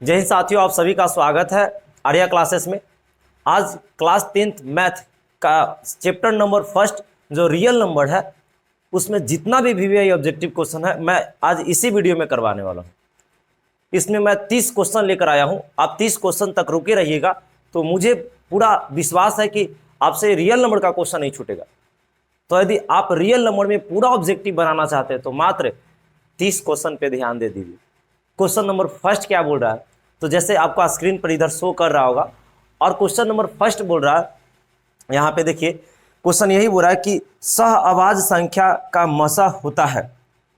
जय हिंद साथियों, आप सभी का स्वागत है आर्या क्लासेस में। आज क्लास 10th मैथ का चैप्टर नंबर फर्स्ट जो रियल नंबर है उसमें जितना भी वीवीआई ऑब्जेक्टिव क्वेश्चन है मैं आज इसी वीडियो में करवाने वाला हूँ। इसमें मैं 30 क्वेश्चन लेकर आया हूँ। आप 30 क्वेश्चन तक रुके रहिएगा तो मुझे पूरा विश्वास है कि आपसे रियल नंबर का क्वेश्चन नहीं छूटेगा। तो यदि आप रियल नंबर में पूरा ऑब्जेक्टिव बनाना चाहते हैं तो मात्र 30 क्वेश्चन पे ध्यान दे दीजिए। क्वेश्चन नंबर फर्स्ट क्या बोल रहा है, तो जैसे आपका स्क्रीन पर इधर शो कर रहा होगा और क्वेश्चन नंबर फर्स्ट बोल रहा है, यहाँ पे देखिए क्वेश्चन यही बोल रहा है कि सह आवाज संख्या का मसा होता है।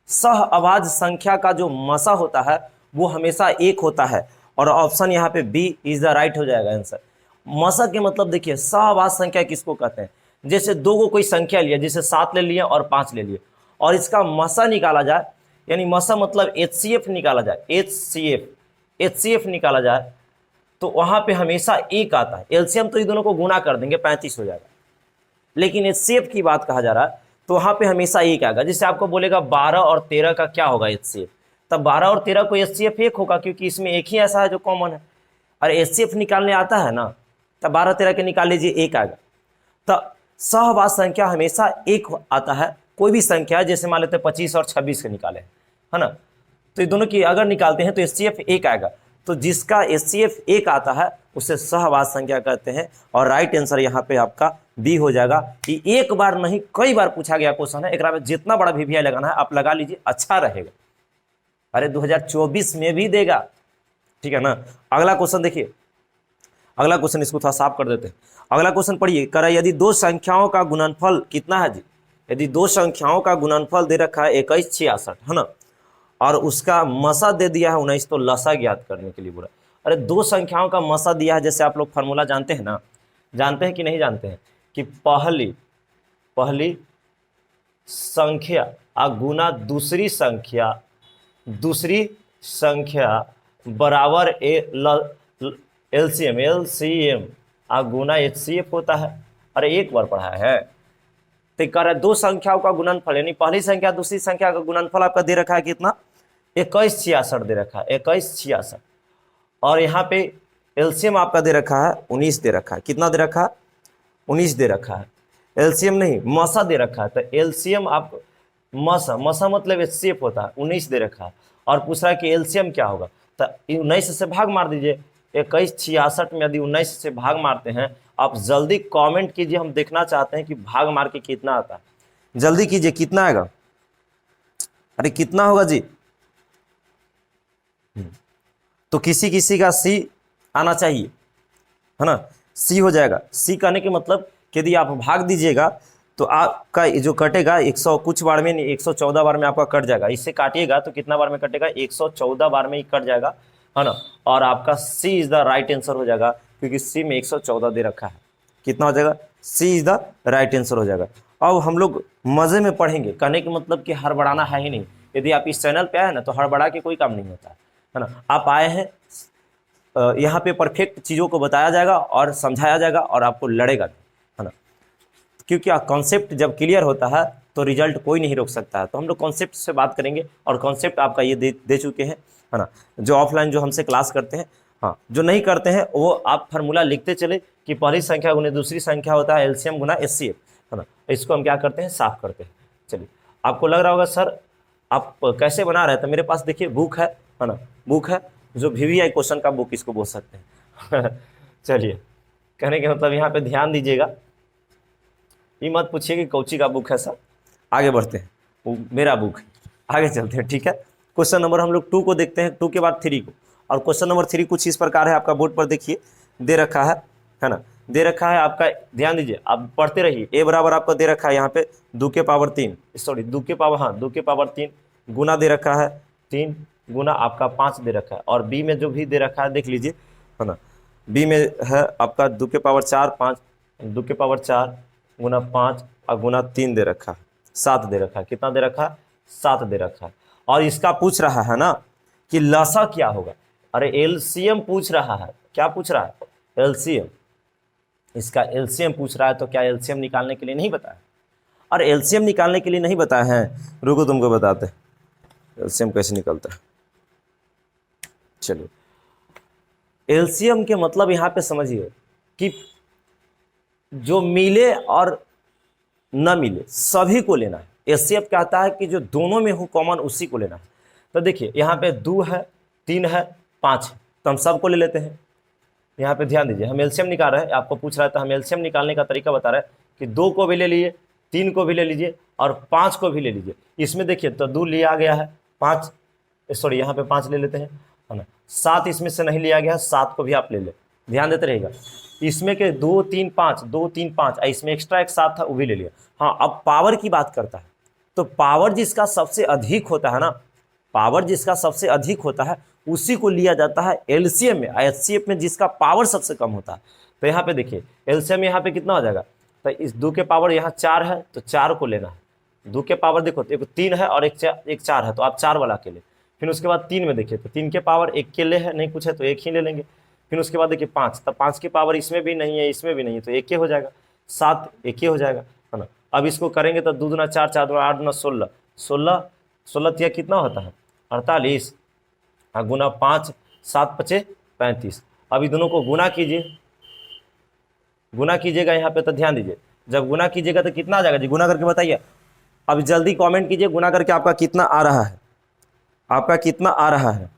सह आवाज संख्या का जो मसा होता है वो हमेशा एक होता है और ऑप्शन यहाँ पे बी इज द राइट हो जाएगा आंसर। मसा के मतलब देखिए सह आवाज संख्या किसको कहते हैं, जैसे दो को कोई संख्या लिया, जैसे 7 ले लिए और 5 ले लिए और इसका मसा निकाला जाए, यानी मसा मतलब HCF निकाला जाए, HCF निकाला जाए तो वहां पे हमेशा एक आता है। एलसीएम तो ये दोनों को गुना कर देंगे 35 हो जाएगा, लेकिन HCF की बात कहा जा रहा है तो वहां पे हमेशा एक आएगा। जिससे आपको बोलेगा 12 और 13 का क्या होगा HCF, तब 12 और 13 को HCF एक होगा क्योंकि इसमें एक ही ऐसा है जो कॉमन है। और HCF निकालने आता है ना, तब 12 13 के निकाल लीजिए एक आएगा। तो सहवाद संख्या हमेशा एक आता है, कोई भी संख्या जैसे मान लेते हैं 25 और 26 के निकाले है ना, तो ये दोनों की अगर निकालते हैं तो HCF एक आएगा। तो जिसका HCF एक आता है उसे सहवाद संख्या कहते हैं और राइट आंसर यहाँ पे आपका बी हो जाएगा। कि एक बार नहीं कई बार पूछा गया क्वेश्चन है, एक में जितना बड़ा वीवीआई लगाना है आप लगा लीजिए, अच्छा रहेगा। अरे 2024 में भी देगा, ठीक है ना। अगला क्वेश्चन देखिए, अगला क्वेश्चन इसको थोड़ा साफ कर देते हैं। अगला क्वेश्चन पढ़िए, कह रहा है यदि दो संख्याओं का गुणनफल कितना है जी। यदि दो संख्याओं का गुणनफल दे रखा है 21 66 है ना, और उसका मसा दे दिया है 19, तो लसा ज्ञात करने के लिए बोला। अरे दो संख्याओं का मसा दिया है, जैसे आप लोग फार्मूला जानते हैं ना, जानते हैं कि नहीं जानते हैं, कि पहली संख्या गुना दूसरी संख्या बराबर एलसीएम गुना HCF होता है। अरे एक बार पढ़ा है। तो कह रहा है दो संख्याओं का गुणनफल, यानी पहली संख्या दूसरी संख्या का गुणनफल आपका दे रखा है कितना, 21 66 दे रखा है, 21 66 और यहाँ पे एलसीएम आपका दे रखा है 19 दे रखा है। कितना दे रखा है, 19 दे रखा है। एलसीएम नहीं मसा दे रखा है, तो एलसीएम आप मसा मतलब HCF होता है, 19 दे रखा है और पूछ रहा है कि एलसीएम क्या होगा, तो 19 से भाग मार दीजिए। 21 66 में यदि 19 से भाग मारते हैं, आप जल्दी कमेंट कीजिए, हम देखना चाहते हैं कि भाग मार के कितना आता है। जल्दी कीजिए, कितना आएगा, अरे कितना होगा जी। तो किसी का C आना चाहिए है ना, C हो जाएगा। C कहने के मतलब कि यदि आप भाग दीजिएगा तो आपका जो कटेगा 100 कुछ बार में नहीं, 114 बार में आपका कट जाएगा। इससे काटिएगा तो कितना बार में कटेगा, 114 बार में ही कट जाएगा है ना, और आपका C is the right answer हो जाएगा क्योंकि C में 114 दे रखा है। कितना हो जाएगा, C is the right answer हो जाएगा। अब हम लोग मजे में पढ़ेंगे, कहने के मतलब कि हड़बड़ाना है ही नहीं। यदि आप इस चैनल पे आए ना तो हड़बड़ा के कोई काम नहीं होता है ना। आप आए हैं, यहाँ पे परफेक्ट चीज़ों को बताया जाएगा और समझाया जाएगा और आपको लड़ेगा है ना, क्योंकि कॉन्सेप्ट जब क्लियर होता है तो रिजल्ट कोई नहीं रोक सकता है। तो हम लोग कॉन्सेप्ट से बात करेंगे और कॉन्सेप्ट आपका ये दे चुके हैं है ना, जो ऑफलाइन जो हमसे क्लास करते हैं। हाँ, जो नहीं करते हैं वो आप फार्मूला लिखते चले कि पहली संख्या गुना दूसरी संख्या होता है एलसीएम गुना HCF है ना। इसको हम क्या करते हैं, साफ करते हैं। चलिए, आपको लग रहा होगा सर आप कैसे बना रहे हैं, तो मेरे पास देखिए बुक है ना, बुक है जो वीवीआई क्वेश्चन का बुक इसको बोल सकते हैं। चलिए, कहने के मतलब यहाँ पे ध्यान दीजिएगा, ये मत पूछिए कि कौची का बुक है सर। आगे बढ़ते हैं, वो मेरा बुक है, आगे चलते हैं, ठीक है। क्वेश्चन नंबर हम लोग 2 को देखते हैं, 2 के बाद 3 को। और क्वेश्चन नंबर 3 कुछ इस प्रकार है, आपका बोर्ड पर देखिए दे रखा है ना, दे रखा है आपका, ध्यान दीजिए, आप पढ़ते रहिए। ए बराबर आपका दे रखा है यहाँ पे 2 के पावर 3, सॉरी 2 के पावर 3 गुना दे रखा है 3 गुना आपका 5 दे रखा है। और बी में जो भी दे रखा है देख लीजिए है ना, बी में है आपका 2 के पावर 4 5, 2 के पावर 4 गुना 5 और गुना 3 दे रखा है, 7 दे रखा है। कितना दे रखा है, 7 दे रखा है। और इसका पूछ रहा है ना कि लसा क्या होगा। अरे एलसीएम पूछ रहा है, क्या पूछ रहा है, एलसीएम। इसका एलसीएम पूछ रहा है, तो क्या एलसीएम निकालने के लिए नहीं बताया। और एलसीएम निकालने के लिए नहीं बताया है, रुको तुमको बताते हैं एलसीएम कैसे निकलता है। चलिए, एलसीएम के मतलब यहाँ पे समझिए कि जो मिले और न मिले सभी को लेना है। एचसीएफ कहता है कि जो दोनों में हो कॉमन उसी को लेना है। तो देखिए यहाँ पे 2 है, 3 है, 5 है, तो हम सबको ले लेते हैं। यहाँ पे ध्यान दीजिए, हम एलसीएम निकाल रहे हैं, आपको पूछ रहा था, हम एलसीएम निकालने का तरीका बता रहे हैं कि 2 को भी ले लीजिए, 3 को भी ले लीजिए और 5 को भी ले लीजिए। इसमें देखिए तो 2 लिया गया है, 5 सॉरी यहाँ पे 5 ले लेते हैं, है ना। 7 इसमें से नहीं लिया गया है, 7 को भी आप ले ले, ध्यान देते रहिएगा। इसमें के 2 3 5 2 3 5, इसमें एक्स्ट्रा एक 7 था वो भी ले लिया। हाँ, अब पावर की बात करता है तो पावर जिसका सबसे अधिक होता है ना, पावर जिसका सबसे अधिक होता है उसी को लिया जाता है एलसीएम में। एचसीएफ में जिसका पावर सबसे कम होता है। तो यहाँ पे देखिए एलसीएम यहाँ पे कितना हो जाएगा, तो इस 2 के पावर यहाँ 4 है तो 4 को लेना है। 2 के पावर देखो एक 3 है और एक 4 है तो आप 4 वाला के ले। फिर उसके बाद 3 में देखिए तो 3 के पावर 1 के ले है, नहीं कुछ है तो 1 ही ले लेंगे। फिर उसके बाद देखिए 5, तो 5 की पावर इसमें भी नहीं है इसमें भी नहीं है तो 1 ही हो जाएगा। 7 1 ही हो जाएगा, है ना। अब इसको करेंगे तो 2 दूना 4 4 दूना 8 दूना 16 16 16 तिया कितना होता है 48, हाँ गुना 5 7 पचे 35। अब इन दोनों को गुना कीजिए, गुना कीजिएगा यहाँ पे तो ध्यान दीजिए, जब गुना कीजिएगा तो कितना आ जाएगा जी, गुना करके बताइए। अब जल्दी कमेंट कीजिए गुना करके आपका कितना आ रहा है, आपका कितना आ रहा है,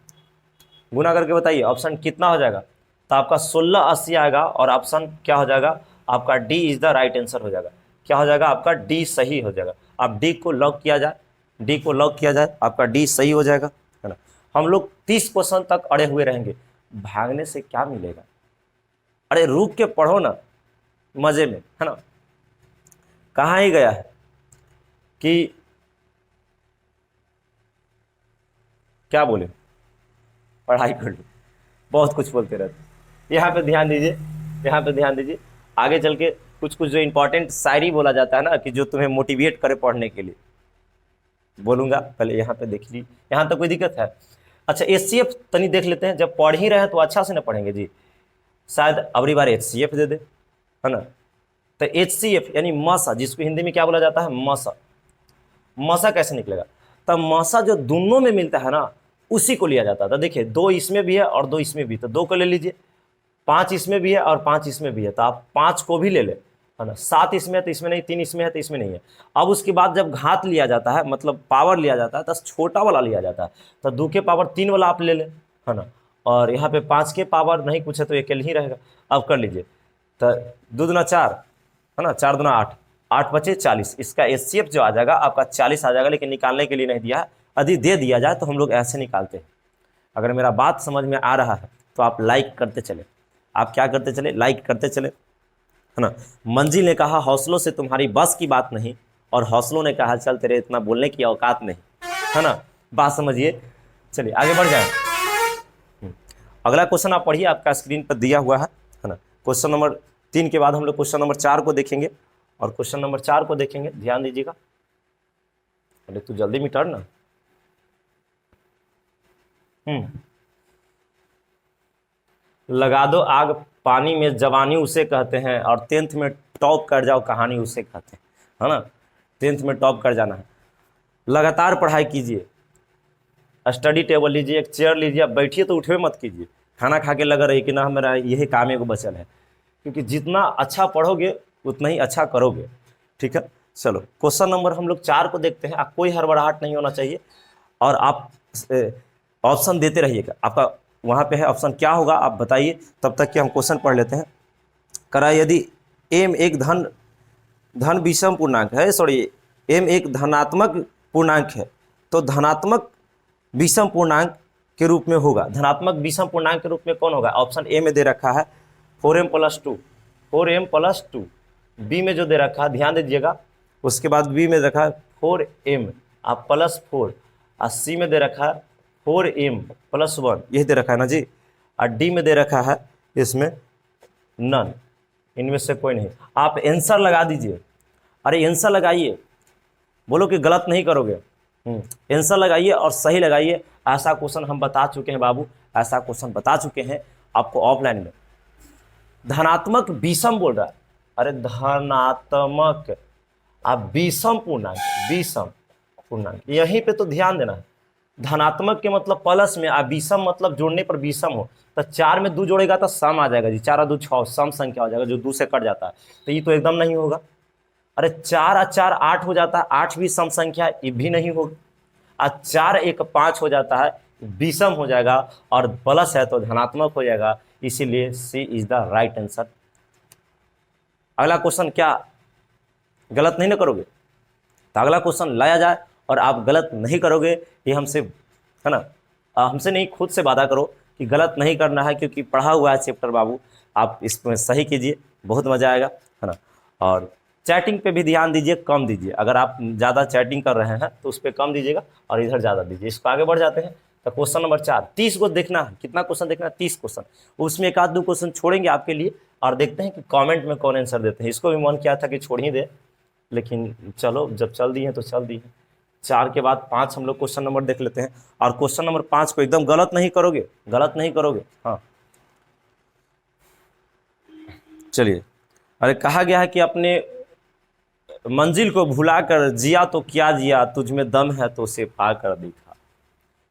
गुना करके बताइए। ऑप्शन कितना हो जाएगा, तो आपका 1680 आएगा और ऑप्शन क्या हो जाएगा आपका D is the right answer हो जाएगा। क्या हो जाएगा आपका डी सही हो जाएगा। अब डी को लॉक किया जाए, डी को लॉक किया जाए, आपका डी सही हो जाएगा, है ना। हम लोग 30 क्वेश्चन तक अड़े हुए रहेंगे, भागने से क्या मिलेगा। अरे रुक के पढ़ो ना मजे में, है ना। कहाँ ही गया है कि क्या बोले, पढ़ाई कर लो, बहुत कुछ बोलते रहते। यहाँ पे ध्यान दीजिए, यहाँ पे ध्यान दीजिए, आगे चल के कुछ कुछ जो इंपॉर्टेंट शायरी बोला जाता है ना कि जो तुम्हें मोटिवेट करे पढ़ने के लिए, बोलूँगा। पहले यहाँ पे देख ली, यहाँ तक कोई दिक्कत है। अच्छा एचसीएफ तनी देख लेते हैं, जब पढ़ ही रहे हैं तो अच्छा से ना पढ़ेंगे जी, शायद अगली बार एचसीएफ दे दे, है ना। तो एचसीएफ यानी मसा, जिसको हिंदी में क्या बोला जाता है मसा। मसा कैसे निकलेगा, तब मसा जो दोनों में मिलता है ना उसी को लिया जाता था। देखिए 2 इसमें भी है और 2 इसमें भी, तो 2 को ले लीजिए। 5 इसमें भी है और 5 इसमें भी है तो आप 5 को भी ले ले, है ना। 7 इसमें है तो इसमें नहीं, 3 इसमें है तो इसमें नहीं है। अब उसके बाद जब घात लिया जाता है मतलब पावर लिया जाता है तो छोटा वाला लिया जाता है, तो 2 के पावर 3 वाला आप ले लें, है ना। और यहाँ पे 5 के पावर नहीं कुछ है तो अकेले ही रहेगा। अब कर लीजिए तो 2 दूना 4, है ना, 4 दूना 8, 8 बचे 40। इसका एचसीएफ जो आ जाएगा आपका 40 आ जाएगा, लेकिन निकालने के लिए नहीं दिया है। यदि दे दिया जाए तो हम लोग ऐसे निकालते हैं। अगर मेरा बात समझ में आ रहा है तो आप लाइक करते चले, आप क्या करते चले, लाइक करते चले, है ना। मंजिल ने कहा हौसलों से तुम्हारी बस की बात नहीं, और हौसलों ने कहा चल तेरे इतना बोलने की औकात नहीं, है ना। बात समझिए, चलिए आगे बढ़ जाए। अगला क्वेश्चन आप पढ़िए, आपका स्क्रीन पर दिया हुआ है ना। क्वेश्चन नंबर 3 के बाद हम लोग क्वेश्चन नंबर 4 को देखेंगे, और क्वेश्चन नंबर 4 को देखेंगे, ध्यान दीजिएगा। अरे तू जल्दी मिटार ना। लगा दो आग पानी में जवानी उसे कहते हैं, और 10th में टॉप कर जाओ कहानी उसे कहते हैं, है ना। 10th में टॉप कर जाना है। लगातार पढ़ाई कीजिए, स्टडी टेबल लीजिए, एक चेयर लीजिए, अब बैठिए तो उठवे मत कीजिए, खाना खा के लगा रहिए कि ना मेरा यही काम है को बचल है, क्योंकि जितना अच्छा पढ़ोगे उतना ही अच्छा करोगे, ठीक है। चलो क्वेश्चन नंबर हम लोग 4 को देखते हैं। आप कोई हड़बड़ाहट नहीं होना चाहिए और आप ऑप्शन देते रहिएगा। आपका वहाँ पे है ऑप्शन, क्या होगा आप बताइए, तब तक कि हम क्वेश्चन पढ़ लेते हैं। करा यदि m एक धन विषम पूर्णांक है, सॉरी m एक धनात्मक पूर्णांक है, तो धनात्मक विषम पूर्णांक के रूप में होगा। धनात्मक विषम पूर्णांक के रूप में कौन होगा, ऑप्शन ए में दे रखा है 4m+2, 4m+2। बी में जो दे रखा है ध्यान दीजिएगा, उसके बाद बी में रखा है 4m आप +4, और सी में दे रखा है 4m+1, यही दे रखा है ना जी। और डी में दे रखा है इसमें नन, इनमें से कोई नहीं। आप आंसर लगा दीजिए, अरे आंसर लगाइए, बोलो कि गलत नहीं करोगे, आंसर लगाइए और सही लगाइए। ऐसा क्वेश्चन हम बता चुके हैं बाबू, ऐसा क्वेश्चन बता चुके हैं आपको ऑफलाइन में। धनात्मक विषम बोल रहा है, अरे धनात्मक आप विषम पूर्णांक, विषम पूर्णांक, यहीं पे तो ध्यान देना है। धनात्मक के मतलब प्लस में, विषम मतलब जोड़ने पर विषम हो, तो 4 में 2 जोड़ेगा तो सम आ जाएगा जी, 4 और 2 6 सम संख्या हो जाएगा जो 2 से कट जाता है, तो ये तो एकदम नहीं होगा। अरे 4 और 4 8 हो जाता है, 8 भी सम संख्या है, ये भी नहीं होगा। और 4 1 5 हो जाता है, विषम हो जाएगा, और प्लस है तो धनात्मक हो जाएगा, इसीलिए सी इज द राइट आंसर। अगला क्वेश्चन क्या गलत नहीं ना करोगे, तो अगला क्वेश्चन लाया जाए और आप गलत नहीं करोगे, ये हमसे है ना, हमसे नहीं खुद से वादा करो कि गलत नहीं करना है, क्योंकि पढ़ा हुआ है चैप्टर बाबू, आप इसमें सही कीजिए, बहुत मजा आएगा, है ना। और चैटिंग पे भी ध्यान दीजिए, कम दीजिए, अगर आप ज़्यादा चैटिंग कर रहे हैं तो उस पर कम दीजिएगा और इधर ज़्यादा दीजिए। इसको आगे बढ़ जाते हैं, तो क्वेश्चन नंबर 4, 30 को देखना है, कितना क्वेश्चन देखना है, 30 क्वेश्चन, उसमें एक आध दो क्वेश्चन छोड़ेंगे आपके लिए, और देखते हैं कि कमेंट में कौन आंसर देते हैं। इसको भी मन किया था कि छोड़ ही दे, लेकिन चलो जब चल दी है तो चल दी है। 4 के बाद 5 हम लोग क्वेश्चन नंबर देख लेते हैं, और क्वेश्चन नंबर 5 को एकदम गलत नहीं करोगे, गलत नहीं करोगे, हाँ। चलिए, अरे कहा गया है कि अपने मंजिल को भुलाकर जिया तो क्या जिया, तुझ में दम है तो उसे पाकर दिखा।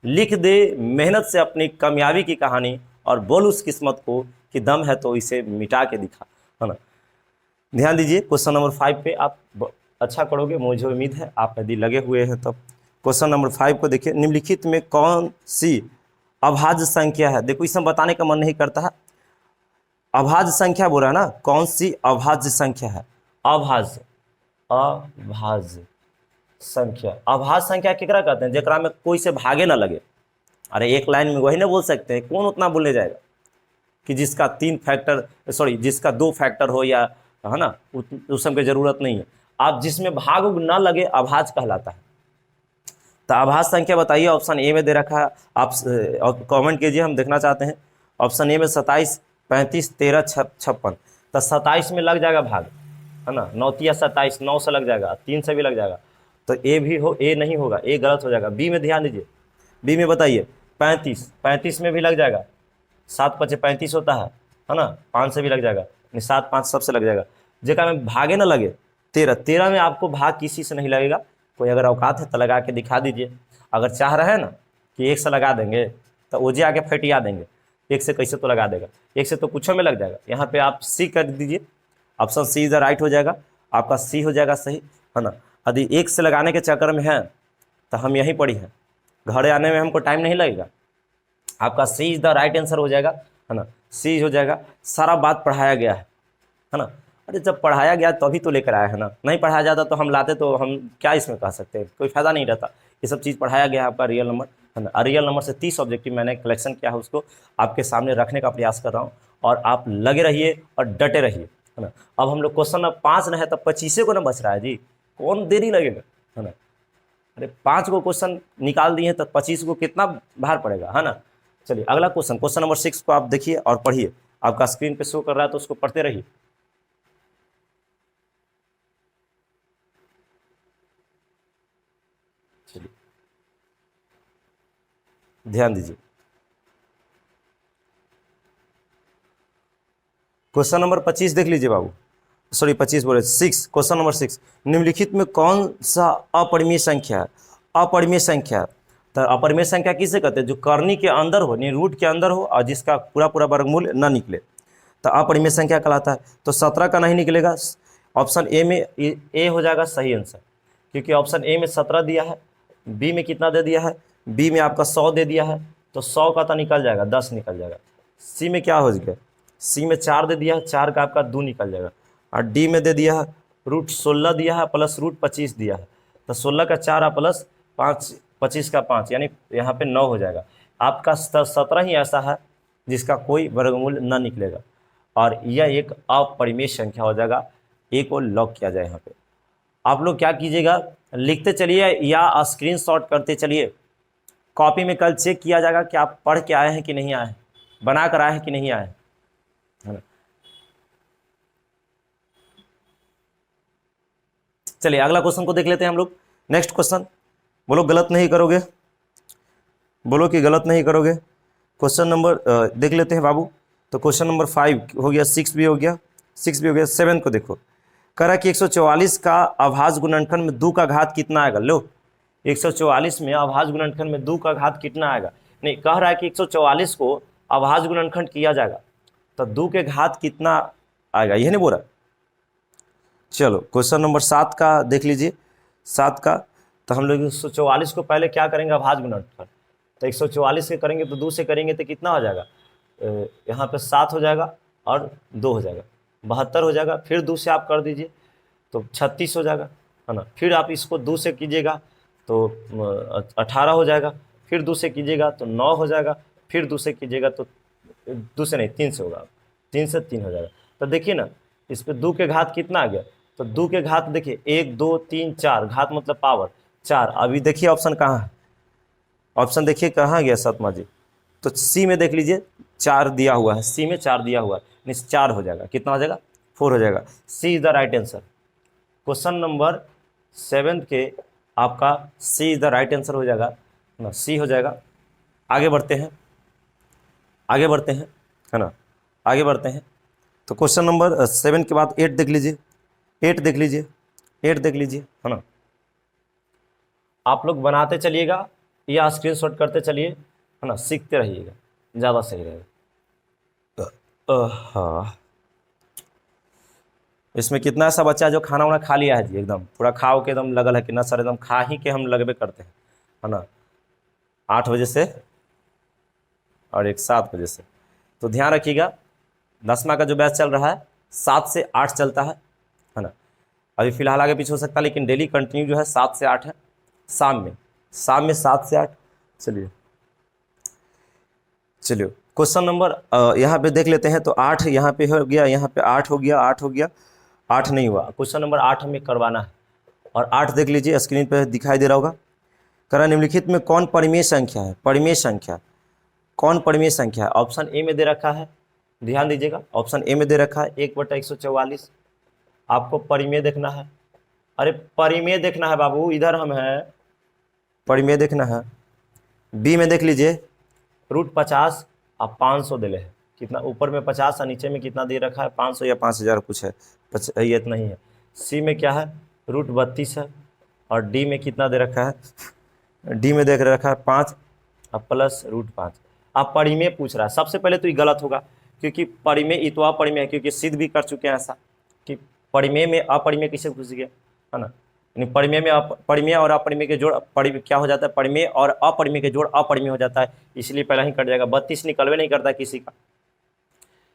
लिख दे मेहनत से अपनी कामयाबी की कहानी, और बोल उस किस्मत को कि दम है तो इसे मिटा के दिखा, है ना। ध्यान दीजिए, क्वेश्चन नंबर 5 पे आप अच्छा करोगे, मुझे उम्मीद है, आप यदि लगे हुए हैं तब। क्वेश्चन नंबर 5 को देखिए, निम्नलिखित में कौन सी अभाज्य संख्या है। देखो इसमें बताने का मन नहीं करता है, अभाज्य संख्या बोल रहा है ना, कौन सी अभाज्य संख्या है, अभाज्य, अभाज्य संख्या। अभाज्य संख्या केकरा कहते हैं, जेकरा में कोई से भागे ना लगे। अरे एक लाइन में वही ना बोल सकते हैं, कौन उतना बोलने जाएगा कि जिसका 3 फैक्टर, सॉरी जिसका 2 फैक्टर हो, या है ना, उस सब की जरूरत नहीं है। आप जिसमें भाग ना लगे अभाज्य कहलाता है। तो अभाज्य संख्या बताइए, ऑप्शन ए में दे रखा है, आप कमेंट कीजिए, हम देखना चाहते हैं। ऑप्शन ए में 27, 35, 13, 56, तो 27 में लग जाएगा भाग, है ना, 9 या 27, 9 से लग जाएगा, 3 से भी लग जाएगा, तो ए भी हो, ए नहीं होगा, ए गलत हो जाएगा। बी में ध्यान दीजिए, बी में बताइए 35, 35 में भी लग जाएगा, 7 5 35 होता है ना, 5 से भी लग जाएगा, 7 5 सबसे लग जाएगा। जेका में भागे ना लगे 13, 13 में आपको भाग किसी से नहीं लगेगा, कोई अगर औकात है तो लगा के दिखा दीजिए। अगर चाह रहे हैं ना कि 1 से लगा देंगे तो ओजे आके फटिया देंगे, 1 से कैसे तो लगा देगा, 1 से तो कुछ में लग जाएगा। यहाँ पे आप सी कर दीजिए, option C is the right हो जाएगा, आपका सी हो जाएगा सही, है ना। यदि 1 से लगाने के चक्कर में है तो हम यहीं पड़ी हैं, घर आने में हमको टाइम नहीं लगेगा, आपका C is the right answer हो जाएगा, है ना, सी हो जाएगा। सारा बात पढ़ाया गया है ना। अरे जब पढ़ाया गया तभी तो लेकर आया है ना, नहीं पढ़ाया जाता तो हम लाते, तो हम क्या इसमें कह सकते हैं, कोई फायदा नहीं रहता। ये सब चीज़ पढ़ाया गया है आपका रियल नंबर, है ना। रियल नंबर से 30 ऑब्जेक्टिव मैंने कलेक्शन किया है, उसको आपके सामने रखने का प्रयास कर रहा हूँ, और आप लगे रहिए और डटे रहिए, है ना। अब हम लोग क्वेश्चन नंबर 5 न है तब 25 को ना बच रहा है जी, कौन देरी लगेगा, है ना। अरे 5 को क्वेश्चन निकाल दिए तो 25 को कितना भार पड़ेगा, है ना। चलिए अगला क्वेश्चन, क्वेश्चन नंबर 6 को आप देखिए और पढ़िए, आपका स्क्रीन पे शो कर रहा है तो उसको पढ़ते रहिए। चलिए ध्यान दीजिए, क्वेश्चन नंबर 25 देख लीजिए बाबू, सॉरी 25 बोले 6, क्वेश्चन नंबर 6, निम्नलिखित में कौन सा अपरिमेय संख्या है, अपरिमेय संख्या। तो अपरिमेय संख्या किसे कहते हैं, जो कर्नी के अंदर हो, यानी रूट के अंदर हो और जिसका पूरा पूरा वर्गमूल ना निकले, तो अपरिमेय संख्या कहलाता है। तो 17 का नहीं निकलेगा, ऑप्शन ए में ए हो जाएगा सही आंसर, क्योंकि ऑप्शन ए में 17 दिया है, बी में कितना दे दिया है, बी में आपका 100 दे दिया है, तो 100 का तो निकल जाएगा, 10 निकल जाएगा। सी में क्या हो गया, सी में 4 दे दिया है, 4 का आपका 2 निकल जाएगा। और डी में दे दिया है रूट 16 दिया है प्लस रूट 25 दिया है, तो 16 का 4 प्लस 5, 25 का 5, यानी यहाँ पे 9 हो जाएगा। आपका 17 ही ऐसा है जिसका कोई वर्गमूल न निकलेगा, और यह एक अपरिमेय संख्या हो जाएगा। ए को लॉक किया जाए। यहाँ पे आप लोग क्या कीजिएगा, लिखते चलिए या स्क्रीनशॉट करते चलिए, कॉपी में कल चेक किया जाएगा कि आप पढ़ के आए हैं कि नहीं आए हैं, बना कर आए हैं कि नहीं आए हैं, है ना। चलिए अगला क्वेश्चन को देख लेते हैं हम लोग। नेक्स्ट क्वेश्चन, बोलो गलत नहीं करोगे, बोलो कि गलत नहीं करोगे। क्वेश्चन नंबर देख लेते हैं बाबू। तो क्वेश्चन नंबर 5 हो गया, 6 भी हो गया, 6 भी हो गया। 7 को देखो, कह रहा कि 144 का अभाज्य गुणनखंड में 2 का घात कितना आएगा। लो 144 में अभाज्य गुणनखंड में 2 का घात कितना आएगा? नहीं, कह रहा है कि 144 को अभाज्य गुणनखंड किया जाएगा तो 2 के घात कितना आएगा, यह नहीं बोल रहा। चलो क्वेश्चन नंबर 7 का देख लीजिए। 7 का तो हम लोग 144 को पहले क्या करेंगे, अभाज्य गुणनखंड। तो 144 से करेंगे तो 2 से करेंगे तो कितना हो जाएगा, यहाँ पे 7 हो जाएगा और 2 हो जाएगा, 72 हो जाएगा। फिर 2 से आप कर दीजिए तो 36 हो जाएगा, है ना। फिर आप इसको 2 से कीजिएगा तो 18 हो जाएगा। फिर 2 से कीजिएगा तो 9 हो जाएगा। फिर 2 से कीजिएगा तो 2 से नहीं 3 से होगा, 3 से 3 हो जाएगा। तो देखिए ना, इस पर 2 के घात कितना आ गया, तो 2 के घात देखिए 1 2 3 4, घात मतलब पावर 4। अभी देखिए ऑप्शन कहाँ है, ऑप्शन देखिए कहाँ गया सतमा जी, तो सी में देख लीजिए 4 दिया हुआ है, सी में 4 दिया हुआ है, मीन्स 4 हो जाएगा, कितना हो जाएगा, 4 हो जाएगा। C is the right answer. Question number 7 के आपका C is the right answer हो जाएगा ना, सी हो जाएगा। आगे बढ़ते हैं, आगे बढ़ते हैं, है ना, आगे बढ़ते हैं। तो क्वेश्चन नंबर 7 के बाद 8 देख लीजिए, 8 देख लीजिए, 8 देख लीजिए, है ना। आप लोग बनाते चलिएगा या स्क्रीनशॉट करते चलिए, है ना, सीखते रहिएगा, ज़्यादा सही रहेगा। हाँ, इसमें कितना ऐसा बच्चा है जो खाना वाना खा लिया है जी, एकदम पूरा खाओ के एकदम लगल है कि ना सर एकदम खा ही के हम लगबे करते हैं, है ना, 8 बजे से और एक 7 बजे से। तो ध्यान रखिएगा 10वां का जो बैच चल रहा है 7 से 8 चलता है ना। अभी फिलहाल आगे पीछे हो सकता है लेकिन डेली कंटिन्यू जो है 7 से 8 है, शाम में 7 से 8। चलिए चलिए क्वेश्चन नंबर यहाँ पे देख लेते हैं। तो 8 यहाँ पे हो गया, यहाँ पे 8 हो गया, 8 हो गया, 8 नहीं हुआ। क्वेश्चन नंबर 8 हमें करवाना है और 8 देख लीजिए, स्क्रीन पे दिखाई दे रहा होगा। करा निम्नलिखित में कौन परिमेय संख्या है, परिमेय संख्या कौन परिमेय संख्या है? ऑप्शन ए में दे रखा है, ध्यान दीजिएगा, ऑप्शन ए में दे रखा है 1/144। आपको परिमेय देखना है, अरे परिमेय देखना है बाबू, इधर हम हैं, परिमेय देखना है। बी में देख लीजिए √50 आप 500 दे है, कितना ऊपर में 50 और नीचे में कितना दे रखा है 500 या 5000 कुछ है, ये इतना ही है। सी में क्या है √32 है और डी में कितना दे रखा है, डी में देख रखा है 5 और प्लस √5। आप परिमेय पूछ रहा है, सबसे पहले तो ये गलत होगा क्योंकि परिमेय ये तो अपरिमेय है, क्योंकि सिद्ध भी कर चुके हैं ऐसा कि परिमेय में अपरिमेय किसे घुस गया, है ना। यानी परिमेय में परिमेय और अपरिमेय के जोड़ क्या हो जाता है, परिमेय और अपरिमेय के जोड़ अपरिमेय हो जाता है, इसलिए पहला ही कट जाएगा। 32 निकलवे नहीं करता किसी का,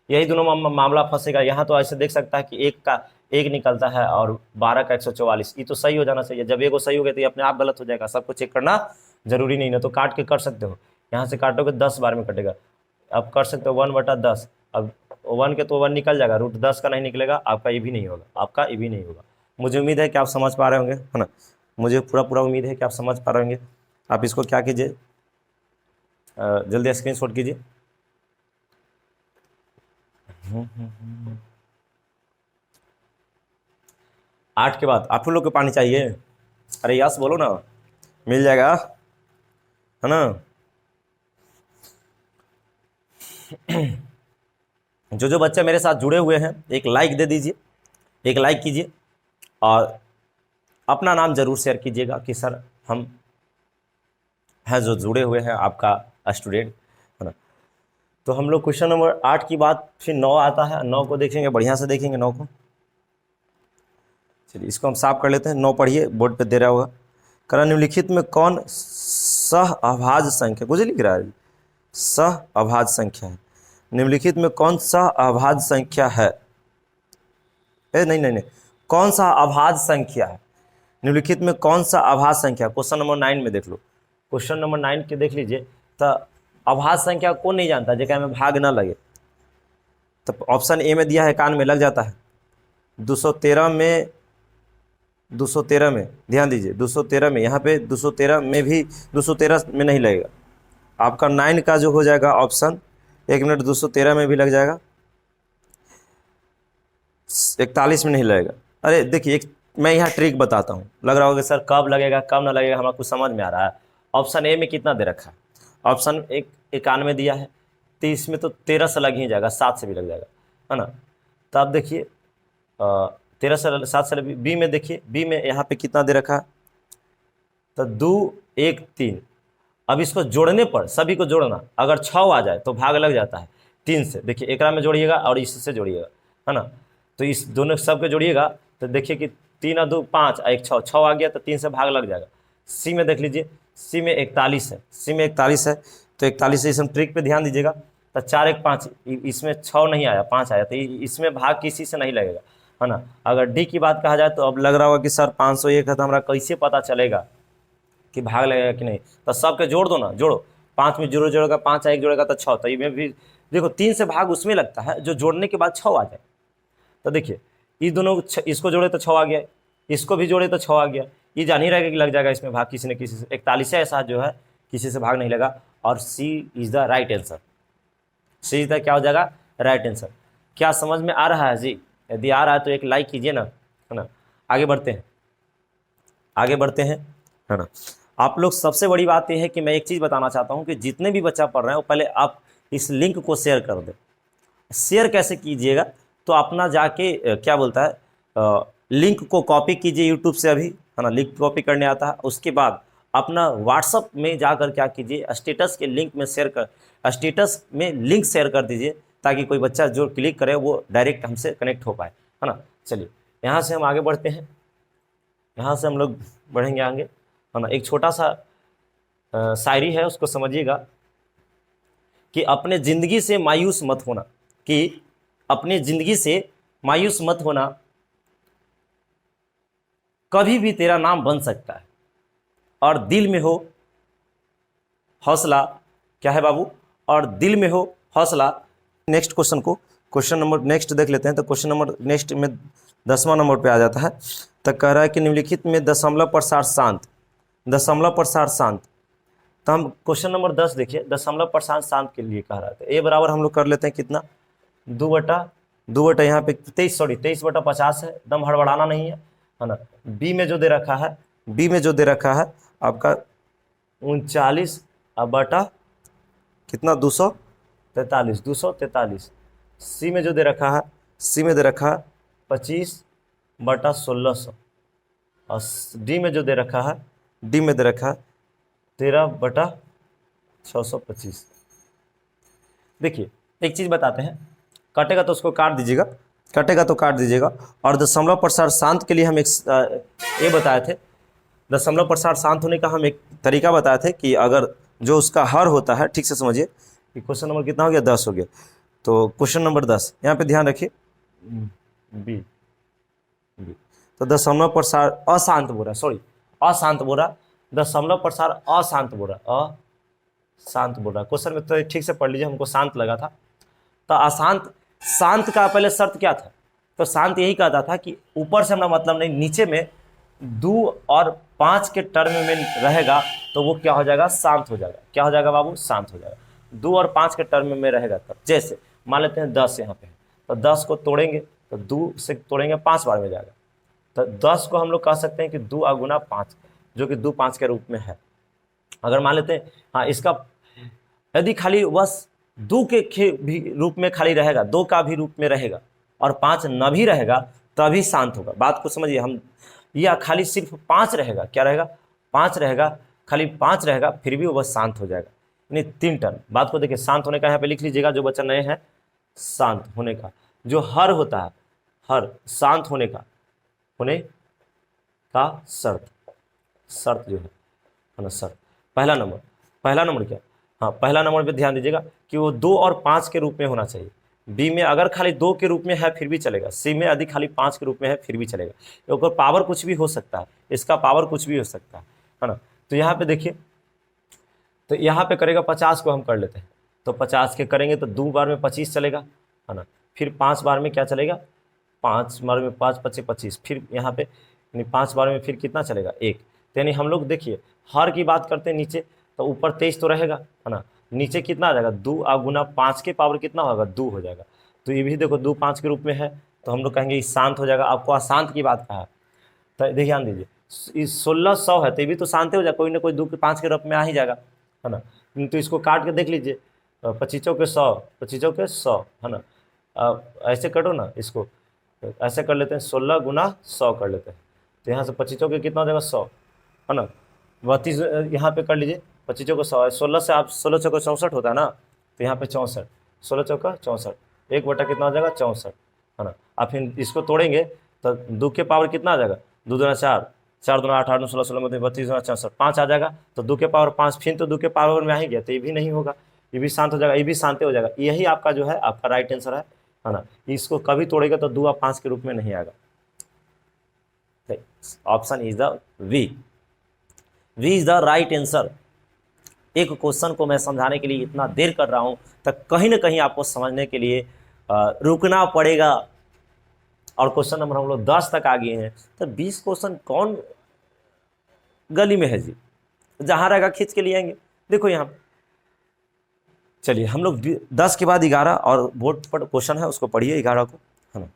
यही दोनों मामला फंसेगा। यहाँ तो ऐसे देख सकता है कि एक का एक निकलता है और 12 का 144, ये तो सही हो जाना चाहिए। जब एगो सही हो गया तो ये अपने आप गलत हो जाएगा, सबको चेक करना जरूरी नहीं ना, तो काट के कर सकते हो। यहाँ से काटोगे 10 बार में कटेगा, अब कर सकते हो 1/10। अब 1 के तो 1 निकल जाएगा, √10 का नहीं निकलेगा, आपका ये भी नहीं होगा, आपका ये भी नहीं होगा। मुझे उम्मीद है कि आप समझ पा रहे होंगे, है ना, मुझे पूरा उम्मीद है कि आप समझ पा रहे होंगे। आप इसको क्या कीजिए, जल्दी स्क्रीनशॉट कीजिए। 8 के बाद आप लोग को पानी चाहिए, अरे यस बोलो ना, मिल जाएगा, है ना। जो बच्चे मेरे साथ जुड़े हुए हैं एक लाइक दे दीजिए, एक लाइक कीजिए और अपना नाम जरूर शेयर कीजिएगा कि सर हम हैं जो जुड़े हुए हैं आपका स्टूडेंट, है ना। तो हम लोग क्वेश्चन नंबर 8 की बात, फिर 9 आता है, 9 को देखेंगे, बढ़िया से देखेंगे 9 को। चलिए इसको हम साफ कर लेते हैं। 9 पढ़िए, बोर्ड पे दे रहा होगा। करा निम्नलिखित में कौन सह अभाज्य संख्या, कुछ लिख रहा है, सह अभाज्य संख्या है। निम्नलिखित में कौन सा अभाज्य संख्या है, नहीं, कौन सा अभाज्य संख्या है, निम्नलिखित में कौन सा अभाज्य संख्या। क्वेश्चन नंबर 9 में देख लो, क्वेश्चन नंबर 9 के देख लीजिए। तो अभाज्य संख्या कौन नहीं जानता जेका में भाग ना लगे, तो ऑप्शन ए में दिया है 91 लग जाता है, 213 में ध्यान दीजिए, 213 में, यहाँ पे 213 में भी 213 में नहीं लगेगा, आपका 9 का जो हो जाएगा ऑप्शन, 1 मिनट, 213 में भी लग जाएगा, 41 में नहीं लगेगा। अरे देखिए मैं यहाँ ट्रिक बताता हूँ, लग रहा होगा सर कब लगेगा कब ना लगेगा, हमारा कुछ समझ में आ रहा है। ऑप्शन ए में कितना दे रखा है, ऑप्शन 91 दिया है, तो इसमें तो 13 से लग ही जाएगा, 7 से भी लग जाएगा, है ना। तो आप देखिए 13 से 7 से, बी में देखिए, बी में यहाँ पे कितना दे रखा है, तो 2 1 3। अब इसको जोड़ने पर सभी को जोड़ना, अगर 6 आ जाए तो भाग लग जाता है 3 से। देखिए एकरा में जोड़िएगा और इससे जोड़िएगा, है ना। तो इस दोनों सबके जोड़िएगा तो देखिए कि 3 और 2 5 और 1 6, 6 आ गया तो 3 से भाग लग जाएगा। सी में देख लीजिए, सी में 41 है, सी में 41 है, तो 41 से इसमें ट्रिक पे ध्यान दीजिएगा। तो 4 1 5, इसमें 6 नहीं आया 5 आया, तो इसमें भाग किसी से नहीं लगेगा, है ना। अगर डी की बात कहा जाए तो अब लग रहा होगा कि सर 501 है तो हमारा कैसे पता चलेगा कि भाग लगेगा कि नहीं। तो सबके जोड़ दो ना, जोड़ो। 5 में 0 जोड़ेगा, 5 1 जोड़ेगा तो 6। तो ये भी देखो 3 से भाग उसमें लगता है जो जोड़ने के बाद 6 आ जाए। तो देखिए ये दोनों इसको जोड़े तो 6 आ गया, इसको भी जोड़े तो 6 आ गया। ये जान ही रहेगा कि लग जाएगा इसमें भाग किसी न किसी से। 41 ऐसा जो है किसी से भाग नहीं लगा, और C is the right answer. C is the क्या हो जाएगा, राइट आंसर। क्या समझ में आ रहा है जी? यदि आ रहा है तो एक लाइक कीजिए ना, है ना। आगे बढ़ते हैं, आगे बढ़ते हैं, है ना। आप लोग सबसे बड़ी बात यह है कि मैं एक चीज़ बताना चाहता हूं कि जितने भी बच्चा पढ़ रहे हैं वो पहले आप इस लिंक को शेयर कर दें। शेयर कैसे कीजिएगा, तो अपना जाके क्या बोलता है, लिंक को कॉपी कीजिए यूट्यूब से अभी, है ना। लिंक कॉपी करने आता है, उसके बाद अपना व्हाट्सअप में जाकर क्या कीजिए, स्टेटस के लिंक में शेयर कर, स्टेटस में लिंक शेयर कर दीजिए, ताकि कोई बच्चा जो क्लिक करे वो डायरेक्ट हमसे कनेक्ट हो पाए, है ना। चलिए यहाँ से हम आगे बढ़ते हैं, यहाँ से हम लोग बढ़ेंगे आगे, है ना। एक छोटा सा शायरी है, उसको समझिएगा कि अपने ज़िंदगी से मायूस मत होना, कि अपनी ज़िंदगी से मायूस मत होना, कभी भी तेरा नाम बन सकता है, और दिल में हो हौसला। क्या है बाबू? और दिल में हो हौसला। नेक्स्ट क्वेश्चन को, क्वेश्चन नंबर नेक्स्ट देख लेते हैं। तो क्वेश्चन नंबर नेक्स्ट में 10वां नंबर पे आ जाता है। तो कह रहा है कि निम्नलिखित में दशमलव प्रसार शांत, दशमलव प्रसार शांत। तो हम क्वेश्चन नंबर 10 देखिए, दशमलव प्रसार शांत के लिए कह रहा था। ए बराबर हम लोग कर लेते हैं कितना, 2 बटा यहाँ पे 23/50 है, एकदम हड़बड़ाना नहीं है ना। बी में जो दे रखा है, बी में जो दे रखा है आपका 39 बटा कितना, 243। सी में जो दे रखा है, सी में दे रखा है 25/1600, और डी में जो दे रखा है, डी में दे रखा है 13/625। देखिए एक चीज़ बताते हैं, कटेगा तो उसको काट दीजिएगा, कटेगा तो काट दीजिएगा। और दशमलव प्रसार शांत के लिए हम एक ये बताए थे, दशमलव प्रसार शांत होने का हम एक तरीका बताए थे कि अगर जो उसका हर होता है, ठीक से समझिए कि क्वेश्चन नंबर कितना हो गया, 10 हो गया। तो क्वेश्चन नंबर 10 यहाँ पे ध्यान रखिए, बी, तो दशमलव प्रसार अशांत बोल रहा, सॉरी अशांत बोल रहा, दशमलव प्रसार अशांत बोल रहा, अशांत बोल रहा। क्वेश्चन में तो ठीक से पढ़ लीजिए, हमको शांत लगा था। तो अशांत, शांत का पहले शर्त क्या था? तो शांत यही कहता था कि ऊपर से हमारा मतलब नहीं, नीचे में 2 और 5 के टर्म में रहेगा तो वो क्या हो जाएगा, शांत हो जाएगा। क्या हो जाएगा बाबू, शांत हो जाएगा। 2 और 5 के टर्म में रहेगा तब। जैसे मान लेते हैं 10 यहाँ पे है, तो 10 को तोड़ेंगे तो 2 से तोड़ेंगे 5 बार में जाएगा। तो 10 को हम लोग कह सकते हैं कि 2 गुना 5, जो कि 2 5 के रूप में है। अगर मान लेते हैं हाँ, इसका यदि खाली बस 2 के भी रूप में खाली रहेगा, 2 का भी रूप में रहेगा और 5 न भी रहेगा तभी शांत होगा। बात को समझिए हम, या खाली सिर्फ 5 रहेगा, क्या रहेगा, 5 रहेगा, खाली 5 रहेगा, फिर भी वो बस शांत हो जाएगा। यानी 3 टर्म। बात को देखिए, शांत होने का यहाँ पे लिख लीजिएगा, जो बच्चा नए हैं, शांत होने का जो हर होता है, हर शांत होने का शर्त, शर्त जो है ना, शर्त। पहला नंबर क्या, हाँ पहला नंबर पे ध्यान दीजिएगा कि वो 2 और 5 के रूप में होना चाहिए। बी में अगर खाली 2 के रूप में है फिर भी चलेगा। सी में यदि खाली 5 के रूप में है फिर भी चलेगा। ऊपर पावर कुछ भी हो सकता है, इसका पावर कुछ भी हो सकता है ना। तो यहाँ पे देखिए, तो यहाँ पे करेगा 50 को हम कर लेते हैं, तो 50 के करेंगे तो 2 बार में 25 चलेगा, है ना। फिर 5 बार में क्या चलेगा, 5 बार में 5 25 25, फिर यहाँ पे यानी 5 बार में फिर कितना चलेगा, 1। तो यानी हम लोग देखिए हर की बात करते हैं नीचे, तो ऊपर 23 तो रहेगा, है ना। नीचे कितना आ जाएगा, 2 गुना 5 के पावर कितना होगा, 2 हो जाएगा। तो ये भी देखो 2 5 के रूप में है, तो हम लोग कहेंगे ये शांत हो जाएगा। आपको अशांत की बात कहा, तो ध्यान दीजिए, इस 1600 है तो ये भी तो शांत हो जाएगा, कोई ना कोई 2 के 5 के रूप में आ ही जाएगा, है ना। तो इसको काट के देख लीजिए, 25 के 100, 25 के 100, है ना। ऐसे करो ना इसको, ऐसे कर लेते हैं, 16 गुना 100 कर लेते हैं, तो यहाँ से 25 के कितना हो जाएगा, 100, है ना। 32 यहाँ पे कर लीजिए, 25 चौको 16 से आप 16 चौको 64 होता है ना, तो यहाँ पे 64, 16 चौका 64, 1 बटा कितना हो जाएगा 64, है ना। आप फिर इसको तोड़ेंगे तो 2 के पावर कितना आ जाएगा, 2 दूना 4, 4 दूना 8, 8 दूना 16, 16 में 32 दूना 64, 5 आ जाएगा, तो 2 के पावर 5, फिर तो 2 के पावर में आ ही गया, तो ये भी नहीं होगा, ये भी शांत हो जाएगा, ये भी शांत हो जाएगा। यही आपका जो है आपका राइट आंसर है ना। इसको कभी तोड़ेगा तो 2 और 5 के रूप में नहीं आएगा। Option is the B is the right answer. एक क्वेश्चन को मैं समझाने के लिए इतना देर कर रहा हूं, तब कहीं ना कहीं आपको समझने के लिए रुकना पड़ेगा। और क्वेश्चन नंबर हम लोग 10 तक आ गए हैं, तो 20 क्वेश्चन कौन गली में है जी, जहां रहेगा खींच के लिए आएंगे। देखो यहाँ चलिए हम लोग 10 के बाद 11 और बोर्ड पर क्वेश्चन है उसको पढ़िए 11 को, है ना।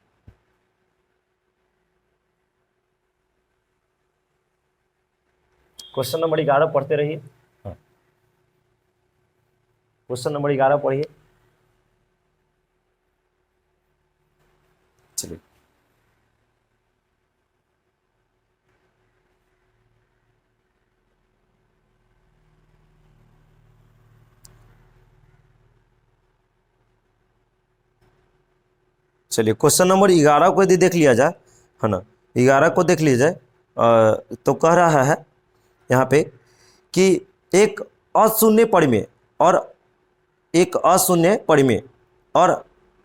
क्वेश्चन नंबर 11 पढ़ते रहिए। हाँ, क्वेश्चन नंबर 11 पढ़िए। चलिए चलिए क्वेश्चन नंबर 11 को यदि देख लिया जाए, है ना, 11 को देख लिया जाए तो कह रहा है यहाँ पे कि एक अशून्य परिमेय और एक अशून्य परिमेय और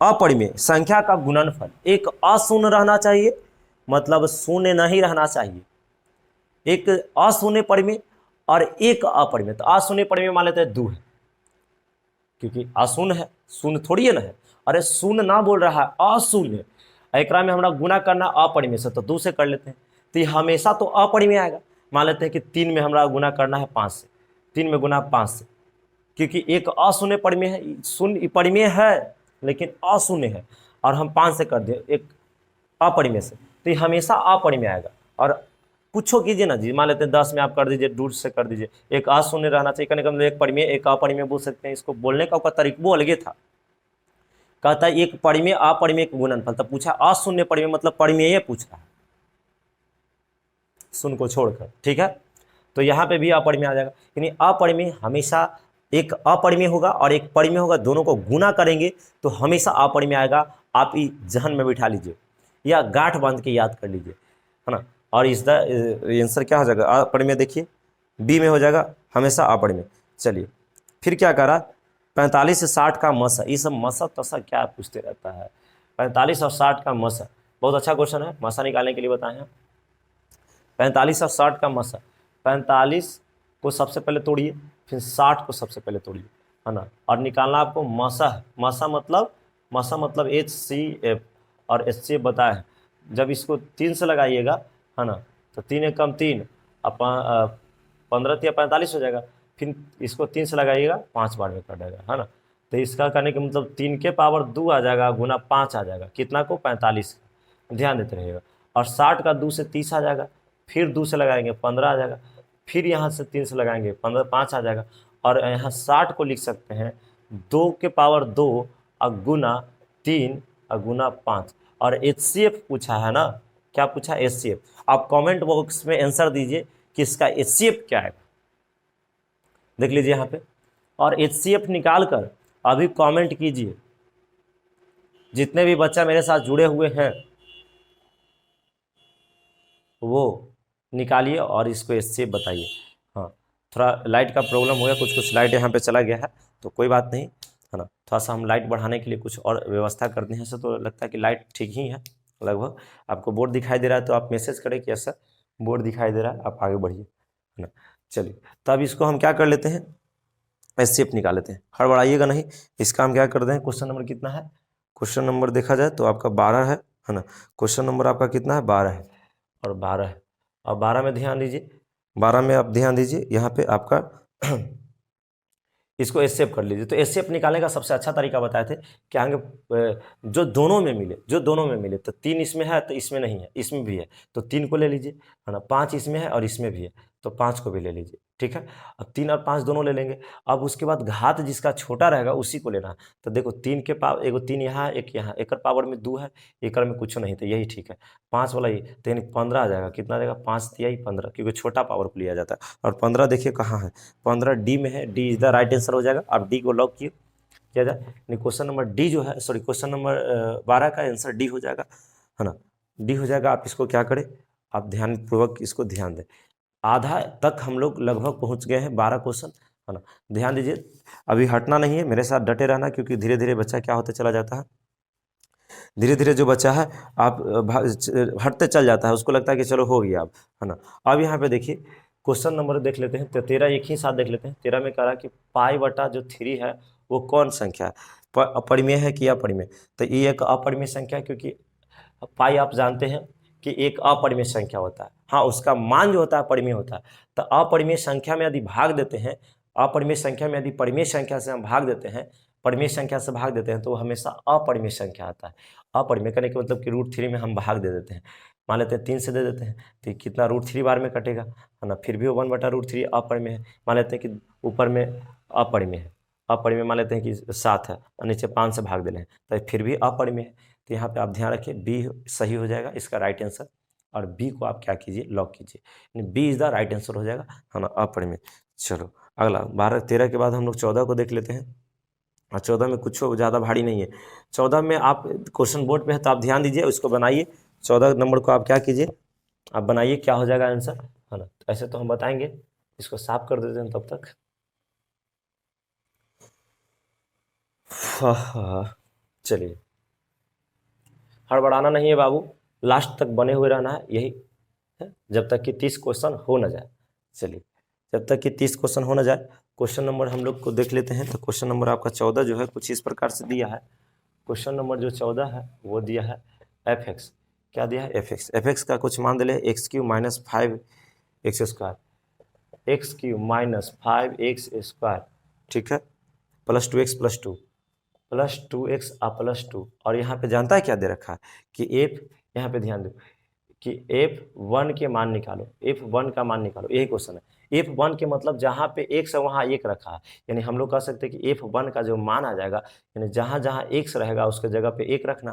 अपरिमेय संख्या का गुणनफल एक अशून्य रहना चाहिए, मतलब शून्य नहीं रहना चाहिए। एक अशून्य परिमेय और एक अपरिमेय, तो अशून्य परिमेय मान लेते हैं 2 है, क्योंकि अशून्य है, शून्य थोड़ी है ना है। अरे शून्य ना बोल रहा है, अशून्य। एकरा में हमरा गुना करना अपरिमेय से, तो 2 से कर लेते हैं, तो ये हमेशा तो अपरिमेय आएगा। मान लेते हैं कि 3 में हमरा गुना करना है 5 से, 3 में गुना 5 से, क्योंकि एक अशून्य परिमेय है, शून्य परिमेय है लेकिन अशून्य है, और हम 5 से कर दिए एक अपरिमेय से, तो ये हमेशा अपरिमेय आएगा। और कुछो कीजिए ना जी, मान लेते हैं 10 में आप कर दीजिए, 2 से कर दीजिए, एक अशून्य रहना चाहिए, कहने का मतलब एक परिमेय एक अपरिमेय बोल सकते हैं। इसको बोलने का तरीका वो अलगे था, कहता है एक परिमेय अपरिमेय का गुणनफल, तब पूछा अशून्य परिमेय मतलब परिमेय पूछ रहा है, शून्य को छोड़कर, ठीक है। तो यहाँ पे भी अपरिमेय आ जाएगा, यानी अपरिमेय हमेशा एक अपरिमेय होगा और एक परिमेय होगा, दोनों को गुना करेंगे तो हमेशा अपरिमेय आएगा। आप ही जहन में बिठा लीजिए या गांठ बांध के याद कर लीजिए, है ना। और इसका आंसर क्या हो जाएगा, अपरिमेय, देखिए बी में हो जाएगा हमेशा अपरिमेय। चलिए फिर क्या करा, 45 से 60 का मसा, ये सब मसा तसा क्या पूछते रहता है। 45 और 60 का मसा बहुत अच्छा क्वेश्चन है, मसा निकालने के लिए बताए हैं। 45 और 60 का मसा, 45 को सबसे पहले तोड़िए, फिर 60 को सबसे पहले तोड़िए, है ना, और निकालना आपको मसा है। मसा मतलब HCF और HCF बताया है। जब इसको 3 से लगाइएगा, है ना, तो 3 एक कम 3, 15 या 45 हो जाएगा। फिर इसको 3 से लगाइएगा, 5 बार में कट जाएगा, है ना। तो इसका करने का मतलब 3 के पावर 2 आ जाएगा, गुना 5 आ जाएगा, कितना को 45, ध्यान देते रहिएगा। और 60 का 2 से 30 आ जाएगा, फिर 2 से लगाएंगे 15 आ जाएगा, फिर यहाँ से 3 से लगाएंगे 15, 5 आ जाएगा। और यहाँ 60 को लिख सकते हैं 2 के पावर 2 और गुना 3 और गुना 5। और HCF पूछा है ना, क्या पूछा, HCF। आप कमेंट बॉक्स में आंसर दीजिए कि इसका HCF क्या है, देख लीजिए यहाँ पे। और HCF निकाल कर अभी कमेंट कीजिए, जितने भी बच्चा मेरे साथ जुड़े हुए हैं वो निकालिए और इसको HCF बताइए। हाँ, थोड़ा लाइट का प्रॉब्लम हो गया, कुछ लाइट यहाँ पे चला गया है, तो कोई बात नहीं, है ना। थोड़ा सा हम लाइट बढ़ाने के लिए कुछ और व्यवस्था करते हैं, ऐसे तो लगता है कि लाइट ठीक ही है लगभग। आपको बोर्ड दिखाई दे रहा है तो आप मैसेज करें कि ऐसा बोर्ड दिखाई दे रहा है, आप आगे बढ़िए, है ना। चलिए तो अब इसको हम क्या कर लेते हैं, HCF निकाल लेते हैं, हड़बड़ाइएगा नहीं। इसका हम क्या कर दें, क्वेश्चन नंबर कितना है, क्वेश्चन नंबर देखा जाए तो आपका 12 है ना। क्वेश्चन नंबर आपका कितना है, 12 है, और 12 है। और 12 में ध्यान दीजिए, 12 में आप ध्यान दीजिए, यहाँ पे आपका इसको HCF कर लीजिए। तो HCF निकालने का सबसे अच्छा तरीका बताए थे कि आगे जो दोनों में मिले, तो 3 इसमें है तो इसमें नहीं है, इसमें भी है तो 3 को ले लीजिए, है ना। 5 इसमें है और इसमें भी है तो 5 को भी ले लीजिए, ठीक है। अब 3 और 5 दोनों ले लेंगे। अब उसके बाद घात जिसका छोटा रहेगा उसी को लेना है। तो देखो 3 के पावर, एगो 3 यहाँ एक यहाँ, एक पावर में 2 है, एक में कुछ नहीं, तो यही ठीक है। 5 वाला ये तो यानी 15 आ जाएगा। कितना देगा? 5 दिया ही 15, क्योंकि छोटा पावर को लिया जाता है। और 15 देखिए कहाँ है, 15 डी में है। D is the right answer हो जाएगा। अब डी को लॉक किया जाए, यानी क्वेश्चन नंबर डी जो है, सॉरी क्वेश्चन नंबर 12 का आंसर डी हो जाएगा, है ना। डी हो जाएगा। आप इसको क्या करें, आप ध्यानपूर्वक इसको ध्यान दें। आधा तक हम लोग लगभग पहुंच गए हैं, 12 क्वेश्चन, है ना। ध्यान दीजिए, अभी हटना नहीं है, मेरे साथ डटे रहना, क्योंकि धीरे धीरे बच्चा क्या होते चला जाता है, धीरे धीरे जो बच्चा है आप हटते चल जाता है, उसको लगता है कि चलो हो गया अब, है ना। अब यहाँ पे देखिए क्वेश्चन नंबर देख लेते हैं। तो 13 एक ही साथ देख लेते हैं। 13 में कह रहा है कि पाई बटा जो 3 है वो कौन संख्या है, अपरिमेय है कि अपरिमेय। तो ये एक अपरिमेय संख्या है, क्योंकि पाई आप जानते हैं कि एक अपरिमेय संख्या होता है। हाँ, उसका मान जो होता है परिमेय होता है। तो अपरिमेय संख्या में यदि भाग देते हैं, अपरिमेय संख्या में यदि परिमेय संख्या से हम भाग देते हैं, परिमेय संख्या से भाग देते हैं, तो वो हमेशा अपरिमेय संख्या आता है। अपरिमेय करने के मतलब कि √3 में हम भाग दे देते हैं। मान लेते हैं 3 से दे देते हैं, तो कितना √3 बार में कटेगा, है ना। फिर भी वो 1/√3 अपरिमेय है। मान लेते हैं कि ऊपर में अपरिमेय है, अपरिमेय मान लेते हैं कि 7 है, और नीचे 5 से भाग दे रहे हैं, तो फिर भी अपरिमेय है। तो यहाँ पे आप ध्यान रखिए, बी सही हो जाएगा इसका राइट आंसर। और बी को आप क्या कीजिए, लॉक कीजिए, B is the right answer हो जाएगा, है ना, अपरिमेय। चलो अगला 12-13 के बाद हम लोग 14 को देख लेते हैं। और 14 में कुछ ज़्यादा भारी नहीं है। 14 में आप क्वेश्चन बोर्ड पे है तो आप ध्यान दीजिए, उसको बनाइए। 14 नंबर को आप क्या कीजिए, आप बनाइए, क्या हो जाएगा आंसर, है ना। ऐसे तो हम बताएंगे, इसको साफ कर देते हैं तब तक। चलिए, हड़बड़ाना नहीं है बाबू, लास्ट तक बने हुए रहना है, यही है, जब तक कि 30 क्वेश्चन हो न जाए। चलिए, जब तक कि 30 क्वेश्चन हो न जाए, क्वेश्चन नंबर हम लोग को देख लेते हैं। तो क्वेश्चन नंबर आपका 14 जो है कुछ इस प्रकार से दिया है। क्वेश्चन नंबर जो 14 है वो दिया है f(x), क्या दिया है, f(x) का कुछ मान दिले x³ - 5x², x³ - 5x², ठीक है, +2x +2 +2x +2। और यहाँ पे जानता है क्या दे रखा है कि f, यहाँ पे ध्यान दो कि f1 के मान निकालो, f1 का मान निकालो, यही क्वेश्चन है। f1 के मतलब जहाँ पे x है वहाँ 1 रखा है, यानी हम लोग कह सकते हैं कि f1 का जो मान आ जाएगा, यानी जहाँ जहाँ x रहेगा उसके जगह पे 1 रखना,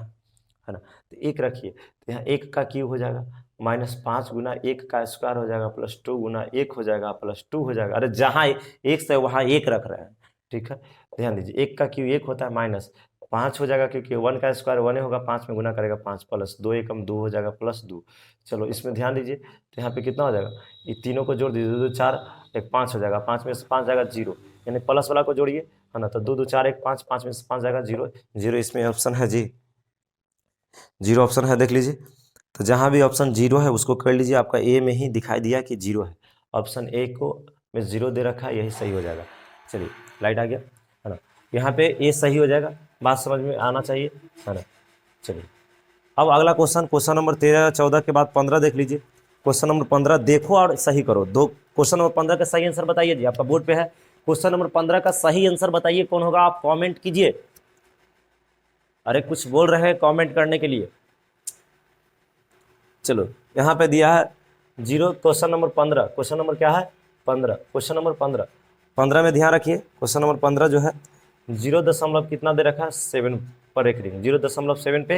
है ना। तो 1 रखिए, तो यहाँ 1 का क्यूब हो जाएगा, -5 गुना 1 का स्क्वायर हो जाएगा, +2 गुना 1 हो जाएगा, +2 हो जाएगा। अरे जहाँ x है वहाँ 1 रख रहे हैं, ठीक है। ध्यान दीजिए, 1 का क्यूब 1 होता है, -5 हो जाएगा, क्योंकि 1 का स्क्वायर 1 होगा, 5 में गुना करेगा 5, +2 एकम 2 हो जाएगा, +2। चलो इसमें ध्यान दीजिए, तो यहाँ पे कितना हो जाएगा, ये तीनों को जोड़ दीजिए, 2 2 4 1 5 हो जाएगा, 5 में से 5 जाएगा 0, यानी प्लस वाला को जोड़िए, है ना। तो 2 2 4 1 5, 5 में से 5 जाएगा 0, 0 इसमें ऑप्शन है जी, 0 ऑप्शन है, देख लीजिए। तो जहाँ भी ऑप्शन 0 है उसको कर लीजिए, आपका ए में ही दिखाई दिया कि 0 है, ऑप्शन ए को में 0 दे रखा है, यही सही हो जाएगा। चलिए लाइट आ गया, है ना, यहाँ पे ए सही हो जाएगा, बात समझ में आना चाहिए, है ना। चलिए अब अगला क्वेश्चन, क्वेश्चन नंबर 13-14 के बाद 15 देख लीजिए। क्वेश्चन नंबर 15 देखो और सही करो। दो क्वेश्चन नंबर 15 का सही आंसर बताइए जी, आपका बोर्ड पे है। क्वेश्चन नंबर 15 का सही आंसर बताइए कौन होगा, आप कमेंट कीजिए। अरे कुछ बोल रहे हैं कमेंट करने के लिए। चलो यहाँ पे दिया है 0, क्वेश्चन नंबर 15, क्वेश्चन नंबर क्या है 15, क्वेश्चन नंबर 15 में ध्यान रखिए, क्वेश्चन नंबर 15 जो है 0 कितना दे रखा है, 7 पर एक रिंग, 0.7 पे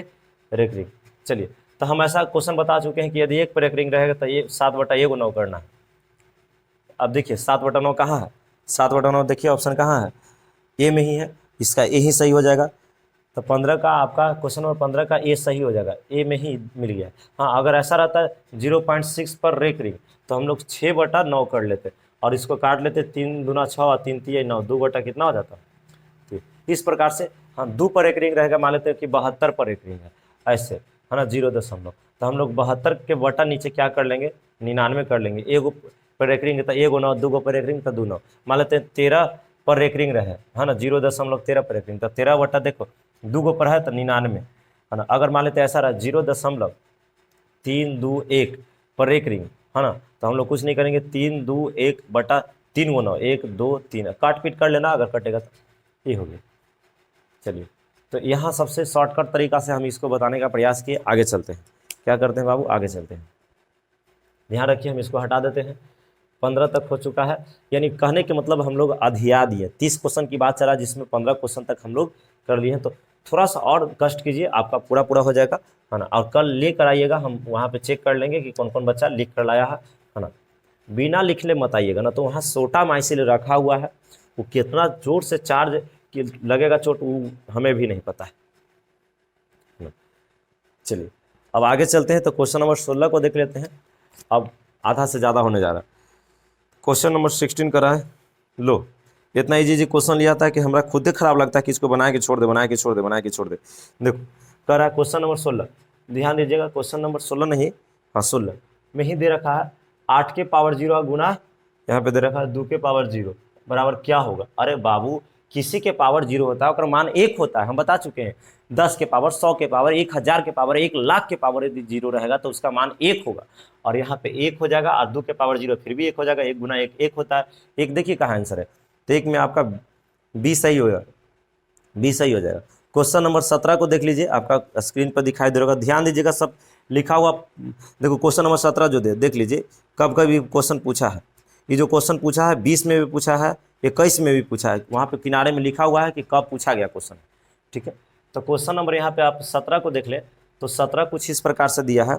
एक रिंग। चलिए, तो हम ऐसा क्वेश्चन बता चुके हैं कि यदि 1 पर एक रिंग रहेगा तो ये 7/1 करना है। अब देखिए 7/9 कहाँ है, 7/9 देखिए ऑप्शन कहाँ है, ए में ही है, इसका ए ही सही हो जाएगा। तो 15 का आपका क्वेश्चन नंबर 15 का ए सही हो जाएगा, ए में ही मिल गया। हाँ, अगर ऐसा रहता है 0.6 पर एक रिंग तो हम लोग 6/9 कर लेते और इसको काट लेते, 3 दूना 6 और 3 तिया 9, 2 बटा कितना हो जाता। तो इस प्रकार से हम 2 पर एक रिंग रहेगा, मान लेते हैं कि 72 पर एक रिंग है, ऐसे, है ना, 0 तो हम लोग 72 के बटा नीचे क्या कर लेंगे, 99 कर लेंगे। एगो पर एक रिंग तो एगो 9, 2 पर एक रिंग तो 2 9, मान लेते हैं 13 पर एक रिंग रहे, है ना, 0.13 पर एक रिंग, तो 13 बटा देखो 2 पर है तो 99, है ना। अगर मान लेते ऐसा रहा 0.321 पर एक रिंग, है ना, तो हम लोग कुछ नहीं करेंगे, 3 2 1 बटा 3 × 9, 1 2 3, काट पीट कर लेना, अगर कटेगा तो ये हो गया। चलिए, तो यहाँ सबसे शॉर्टकट तरीका से हम इसको बताने का प्रयास किए, आगे चलते हैं। क्या करते हैं बाबू, आगे चलते हैं। ध्यान रखिए, हम इसको हटा देते हैं। 15 तक हो चुका है, यानी कहने के मतलब हम लोग अधिया दिए। 30 क्वेश्चन की बात चला जिसमें 15 क्वेश्चन तक हम लोग कर लिए हैं। तो थोड़ा सा और कष्ट कीजिए, आपका पूरा पूरा हो जाएगा, है ना। और कल लेकर आइएगा, हम वहाँ पे चेक कर लेंगे कि कौन कौन बच्चा लिख कर लाया है ना। बिना लिखले मत आइएगा ना, तो वहाँ सोटा माइसिल रखा हुआ है, वो कितना जोर से चार्ज लगेगा चोट वो हमें भी नहीं पता है। चलिए अब आगे चलते हैं, तो क्वेश्चन नंबर 16 को देख लेते हैं। अब आधा से ज़्यादा होने जा रहा है। क्वेश्चन नंबर 16 करा है, लो इतना इजी क्वेश्चन लिया था कि हमारा खुद ही खराब लगता है कि इसको बना के छोड़ दे, बना के छोड़ दे, बना के छोड़ दे। देखो कर रहा है क्वेश्चन नंबर 16, ध्यान दीजिएगा। क्वेश्चन नंबर 16 नहीं, हाँ 16 में ही दे रखा है 8 के पावर 0 गुना यहाँ पे दे रखा है 2 के पावर 0 बराबर क्या होगा। अरे बाबू किसी के पावर 0 होता है और मान 1 होता है, हम बता चुके हैं। 10 के पावर, 100 के पावर, 1000 के पावर, 1,00,000 के पावर यदि 0 रहेगा तो उसका मान 1 होगा। और यहाँ पे 1 हो जाएगा और 2 के पावर 0 फिर भी 1 हो जाएगा। 1 गुना 1 1 होता है। एक देखिए कहाँ आंसर है, तो एक में आपका 20 सही होगा, 20 सही हो जाएगा। क्वेश्चन नंबर 17 को देख लीजिए, आपका स्क्रीन पर दिखाई दे रहा होगा, ध्यान दीजिएगा। सब लिखा हुआ देखो, क्वेश्चन नंबर 17 जो देख लीजिए, कब कब ये क्वेश्चन पूछा है। ये जो क्वेश्चन पूछा है 20 में भी पूछा है, 21 में भी पूछा है, वहाँ पे किनारे में लिखा हुआ है कि कब पूछा गया क्वेश्चन, ठीक है। तो क्वेश्चन नंबर यहाँ पे आप 17 को देख ले, तो 17 कुछ इस प्रकार से दिया है,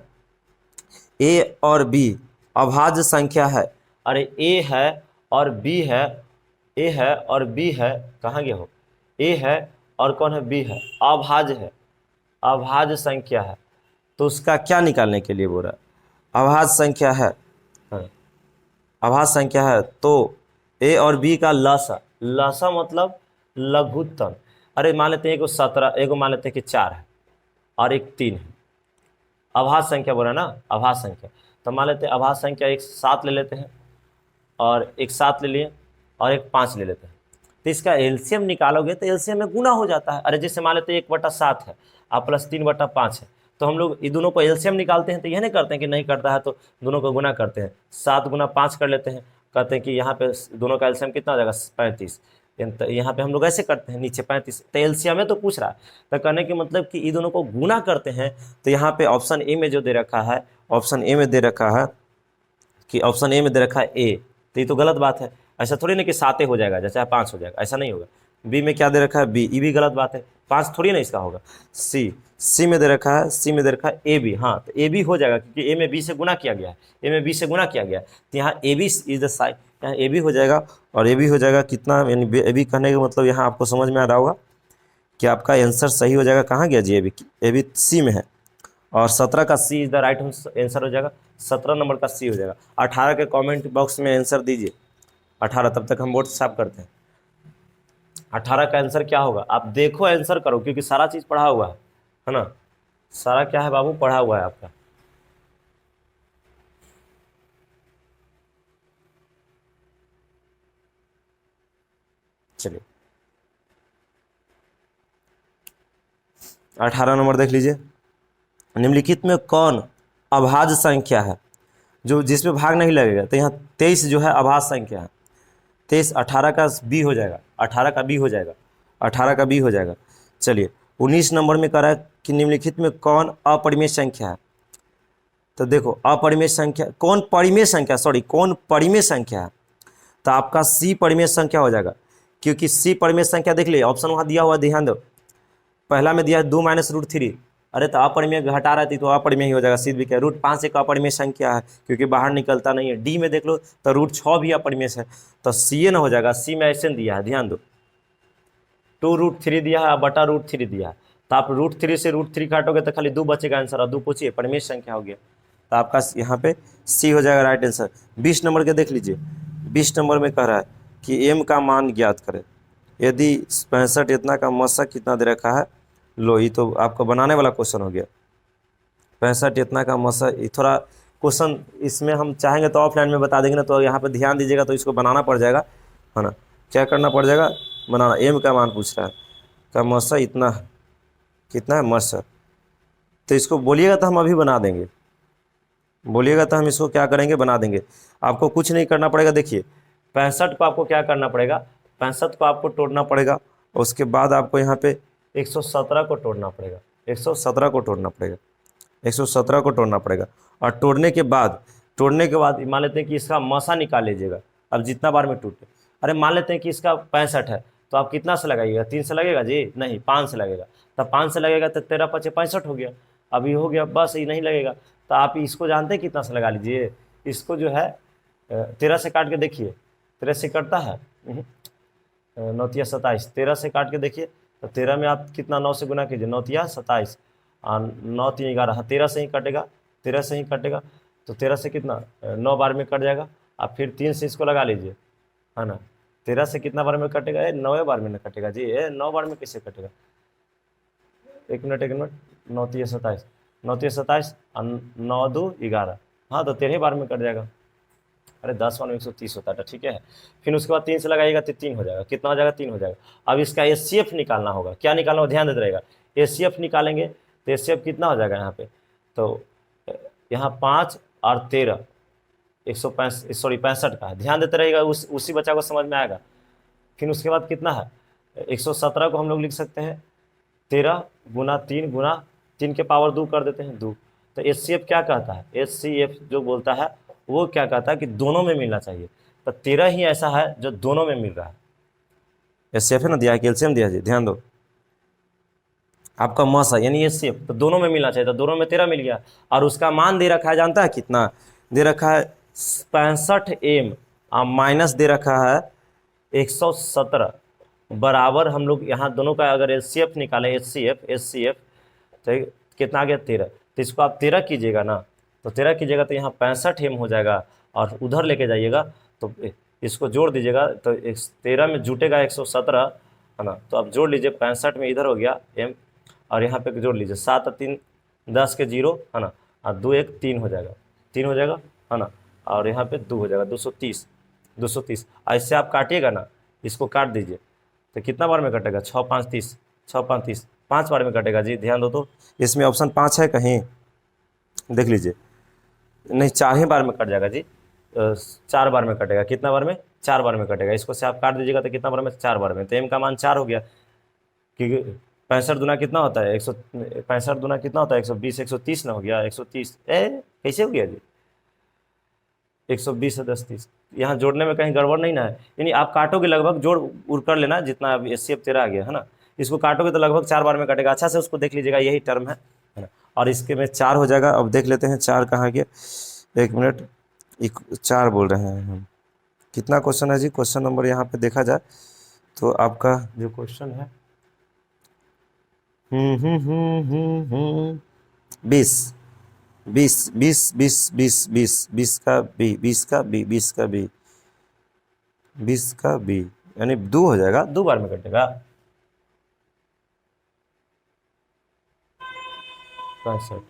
ए और बी अभाज्य संख्या है। अरे ए है और बी है, ए है और बी है, कहाँ गया हो, ए है और कौन है, बी है, अभाज्य है, अभाज्य संख्या है। तो उसका क्या निकालने के लिए बोल रहा है, अभाज्य संख्या है, अभाज्य संख्या है। तो ए और बी का लसा, लसा मतलब लघुत्तम। अरे मान लेते हैं एक 17, एक मान लेते हैं कि 4 है और एक 3 है, अभाज्य संख्या बोला ना, अभाज्य संख्या। तो मान लेते हैं अभाज्य संख्या एक 7 ले लेते हैं और एक 7 ले लिए और एक 5 ले लेते हैं। तो इसका एलसीएम निकालोगे तो एलसीएम में गुना हो जाता है। अरे जैसे मान लेते हैं 1/7 है आप प्लस 3/5 है, तो हम लोग ये दोनों को एलसीएम निकालते हैं तो यह नहीं करते हैं कि नहीं करता है तो दोनों को गुना करते हैं। 7 गुना 5 कर लेते हैं, कहते हैं कि यहाँ पे दोनों का एलसीएम कितना हो जाएगा, 35। यहाँ पे हम लोग ऐसे करते हैं, नीचे 35, तो एलसीएम में तो पूछ रहा है। तो कहने के मतलब कि ये दोनों को गुना करते हैं। तो यहाँ पे ऑप्शन ए में जो दे रखा है, ऑप्शन ए में दे रखा है कि ऑप्शन ए में दे रखा है ए, तो ये तो गलत बात है। ऐसा थोड़ी ना कि 7 हो जाएगा जैसे 5 हो जाएगा, ऐसा नहीं होगा। बी में क्या दे रखा है, बी, ये भी गलत बात है, 5 थोड़ी ना इसका होगा। सी में दे रखा है, सी में दे रखा है ए बी, हाँ तो ए बी हो जाएगा क्योंकि ए में बी से गुना किया गया है, ए में बी से गुना किया गया है। तो यहाँ A B is the side, यहाँ ए बी हो जाएगा और ए बी हो जाएगा कितना, यानी ए बी कहने का मतलब यहाँ आपको समझ में आ रहा होगा कि आपका आंसर सही हो जाएगा। कहाँ गया जी, ए बी सी में है और 17 का सी इज द राइट आंसर हो जाएगा, 17 नंबर का सी हो जाएगा। 18 के कमेंट बॉक्स में आंसर दीजिए, 18, तब तक हम बोर्ड साफ करते हैं। 18 का आंसर क्या होगा, आप देखो आंसर करो क्योंकि सारा चीज़ पढ़ा हुआ है ना, सारा क्या है बाबू, पढ़ा हुआ है आपका। चलिए 18 नंबर देख लीजिए, निम्नलिखित में कौन अभाज्य संख्या है जो जिसमें भाग नहीं लगेगा। तो यहाँ 23 जो है अभाज्य संख्या है, 23, 18 का बी हो जाएगा, 18 का बी हो जाएगा, 18 का बी हो जाएगा। चलिए 19 नंबर में कह रहा है कि निम्नलिखित में कौन अपरिमेय संख्या है। तो देखो अपरिमेय संख्या, कौन परिमेय संख्या, सॉरी कौन परिमेय संख्या है, तो आपका सी परिमेय संख्या हो जाएगा क्योंकि सी परिमेय संख्या देख लीजिए ऑप्शन वहाँ दिया हुआ, ध्यान दो, पहला में दिया है 2 - √3। अरे तो अपरिमेय घटा रहती तो अपरिमेय ही हो जाएगा, सीध भी क्या, √5 एक अपरिमेय संख्या है क्योंकि बाहर निकलता नहीं है। डी में देख लो तो √6 भी अपरिमेय है, तो सी ए ना हो जाएगा। सी में ऐसे दिया है, ध्यान दो, 2√3 दिया है बटा √3 दिया है, तो आप √3 से √3 काटोगे तो खाली 2 बचेगा आंसर, और 2 पूछिए परिमेय संख्या हो गया, तो आपका यहाँ पे सी हो जाएगा राइट आंसर। 20 नंबर के देख लीजिए, 20 नंबर में कह रहा है कि एम का मान ज्ञात करें यदि 65 इतना का मशक कितना दे रखा है। लो ये तो आपको बनाने वाला क्वेश्चन हो गया, 65 इतना का मशक। थोड़ा क्वेश्चन इसमें हम चाहेंगे तो ऑफलाइन में बता देंगे ना, तो यहाँ पे ध्यान दीजिएगा, तो इसको बनाना पड़ जाएगा, है ना, क्या करना पड़ जाएगा, बनाना। एम का मान पूछ रहा है, का मशक इतना कितना है मशक, तो इसको बोलिएगा तो हम अभी बना देंगे, बोलिएगा तो हम इसको क्या करेंगे, बना देंगे। आपको कुछ नहीं करना पड़ेगा। देखिए 65 को आपको क्या करना पड़ेगा, 65 को आपको तोड़ना पड़ेगा, उसके बाद आपको यहाँ पे 117 को तोड़ना पड़ेगा, 117 को तोड़ना पड़ेगा, 117 को तोड़ना पड़ेगा, और तोड़ने के बाद तोड़ने के बाद मान लेते हैं कि इसका मसा निकाल लीजिएगा, अब जितना बार में टूटे। अरे मान लेते हैं कि इसका 65 है, तो आप कितना से लगाइएगा, 3 से लगेगा जी, नहीं 5 से लगेगा। तब 5 से लगेगा तो 13 5 65 हो गया। अब ये हो गया, बस ये नहीं लगेगा। तो आप इसको जानते हैं कितना से लगा लीजिए, इसको जो है 13 से काट के देखिए, 13 से कटता है 9 27, 13 से काट के देखिए, तो 13 में आप कितना 9 से गुना कीजिए, 9 27 और 9 3 11, 13 से ही कटेगा, 13 से ही कटेगा। तो 13 से कितना 9 बार में कट जाएगा। आप फिर 3 से इसको लगा लीजिए, है ना। 13 से कितना बार में कटेगा, 9 बार में न कटेगा जी, 9 बार में कैसे कटेगा, एक मिनट, 9 3 27, 9 3 27 और 9 2 11, हाँ तो 13 बार में कट जाएगा। अरे 10 बार में 130 होता है, ठीक है। फिर उसके बाद 3 से लगाइएगा तो 3 हो जाएगा, कितना हो जाएगा, 3 हो जाएगा। अब इसका HCF निकालना होगा, क्या निकालना होगा, ध्यान देते रहेगा। HCF निकालेंगे तो HCF कितना हो जाएगा यहाँ पे, तो यहाँ 5 और 13 65 का है, ध्यान देते रहेगा, उसी बच्चा को समझ में आएगा। फिर उसके बाद कितना है, 117 को हम लोग लिख सकते हैं 13 गुना 3 गुना 3 के पावर 2 कर देते हैं 2। तो HCF क्या कहता है, HCF जो बोलता है वो क्या कहता है कि दोनों में मिलना चाहिए। तो 13 ही ऐसा है जो दोनों में मिल रहा है। HCF है ना, दिया है, कैल्शियम दिया जी, ध्यान दो। आपका मस है यानी HCF, तो दोनों में मिलना चाहिए, तो दोनों में 13 मिल गया। और उसका मान दे रखा है, जानता है कितना दे रखा है, 65 M और माइनस दे रखा है 117 बराबर। हम लोग यहाँ दोनों का अगर HCF निकालें, HCF तो कितना आ गया 13। तो इसको आप 13 कीजिएगा ना, तो 13 कीजिएगा तो यहाँ 65 M हो जाएगा, और उधर लेके जाइएगा तो इसको जोड़ दीजिएगा, तो 13 में जुटेगा 117, है ना। तो आप जोड़ लीजिए, 65 में इधर हो गया M, और यहाँ पे जोड़ लीजिए 7 और 3 10 के 0, है ना, और 2 1 3 हो जाएगा, 3 हो जाएगा, है ना। और यहाँ पे 2 हो जाएगा, 230। ऐसे आप काटिएगा ना, इसको काट दीजिए तो कितना बार में कटेगा, 6 5 30, 6 5 30, 5 बार में कटेगा जी, ध्यान दो। तो इसमें ऑप्शन 5 है कहीं, देख लीजिए, नहीं 4 ही बार में कट जाएगा जी, 4 बार में कटेगा, कितना बार में, 4 बार में कटेगा। इसको से आप काट दीजिएगा तो कितना बार में, 4 बार में। तो M का मान 4 हो गया, क्योंकि 65 दुना कितना होता है, 65 दुना कितना होता है, 120, 130 ना हो गया, 130 कैसे हो गया जी, 120 है 10 30, यहाँ जोड़ने में कहीं गड़बड़ नहीं ना है, यानी आप काटोगे लगभग, जोड़ उड़ कर लेना जितना अब HCF 13 आ गया, है ना। इसको काटोगे तो लगभग 4 बार में कटेगा, अच्छा से उसको देख लीजिएगा, यही टर्म है ना। और इसके में 4 हो जाएगा। अब देख लेते हैं 4 कहाँ गया, 1 मिनट, 4 बोल रहे हैं हम। कितना क्वेश्चन है जी, क्वेश्चन नंबर यहाँ पे देखा जाए तो आपका जो क्वेश्चन है 20 का बी यानी 2 हो जाएगा, 2 बार में कटेगा। 65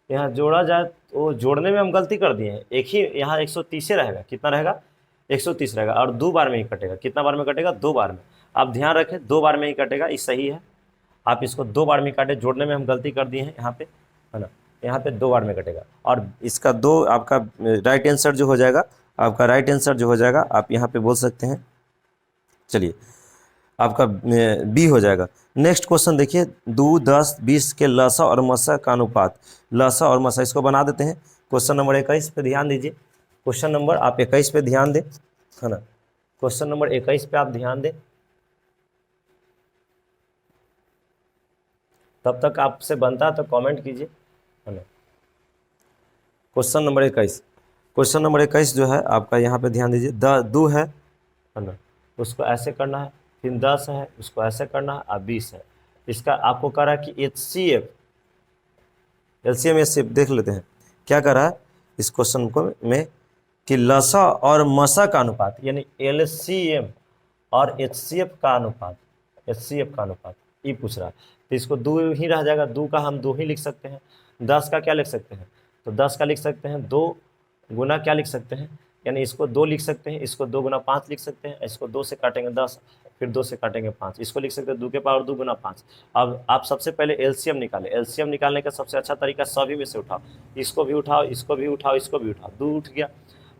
यहाँ जोड़ा जाए तो जोड़ने में हम गलती कर दिए हैं, एक ही यहाँ 130 रहेगा, कितना रहेगा, 130 रहेगा, और 2 बार में ही कटेगा, कितना बार में कटेगा, 2 बार में। आप ध्यान रखें 2 बार में ही कटेगा, ये सही है। आप इसको 2 बार में काटे, जोड़ने में हम गलती कर दिए हैं यहाँ पे, है ना, यहाँ पे 2 बार में कटेगा। और इसका 2 आपका राइट आंसर जो हो जाएगा, आपका राइट आंसर जो हो जाएगा, आप यहाँ पे बोल सकते हैं, चलिए आपका बी हो जाएगा। नेक्स्ट क्वेश्चन देखिए, 2 10 20 के लसा और मसा का अनुपात, लसा और मसा, इसको बना देते हैं। क्वेश्चन नंबर 21 पे ध्यान दीजिए, क्वेश्चन नंबर आप 21 पे ध्यान दें, है ना, क्वेश्चन नंबर 21 पे आप ध्यान दें। तब तक आपसे बनता है तो कमेंट कीजिए, है ना। क्वेश्चन नंबर 21, क्वेश्चन नंबर 21 जो है आपका, यहाँ पे ध्यान दीजिए, 2 है ना, उसको ऐसे करना है, फिर 10 है उसको ऐसे करना है, और 20 है। इसका आपको कह रहा है कि HCF LCM HCF देख लेते हैं क्या कर रहा है इस क्वेश्चन को में, कि लसा और मसा का अनुपात, यानी LCM और HCF का अनुपात, HCF का अनुपात ये पूछ रहा है। तो इसको 2 ही रह जाएगा, 2 का हम 2 ही लिख सकते हैं। 10 का क्या लिख सकते हैं, तो 10 का लिख सकते हैं 2 गुना क्या लिख सकते हैं, यानी इसको 2 लिख सकते हैं, इसको 2 गुना 5 लिख सकते हैं, इसको 2 से काटेंगे 10, फिर 2 से काटेंगे 5, इसको लिख सकते हैं 2 के पावर 2 गुना 5। अब आप सबसे पहले LCM निकालें, LCM निकालने का सबसे अच्छा तरीका सभी में से उठाओ, इसको भी उठाओ, इसको भी उठाओ, इसको भी उठाओ, 2 उठ गया।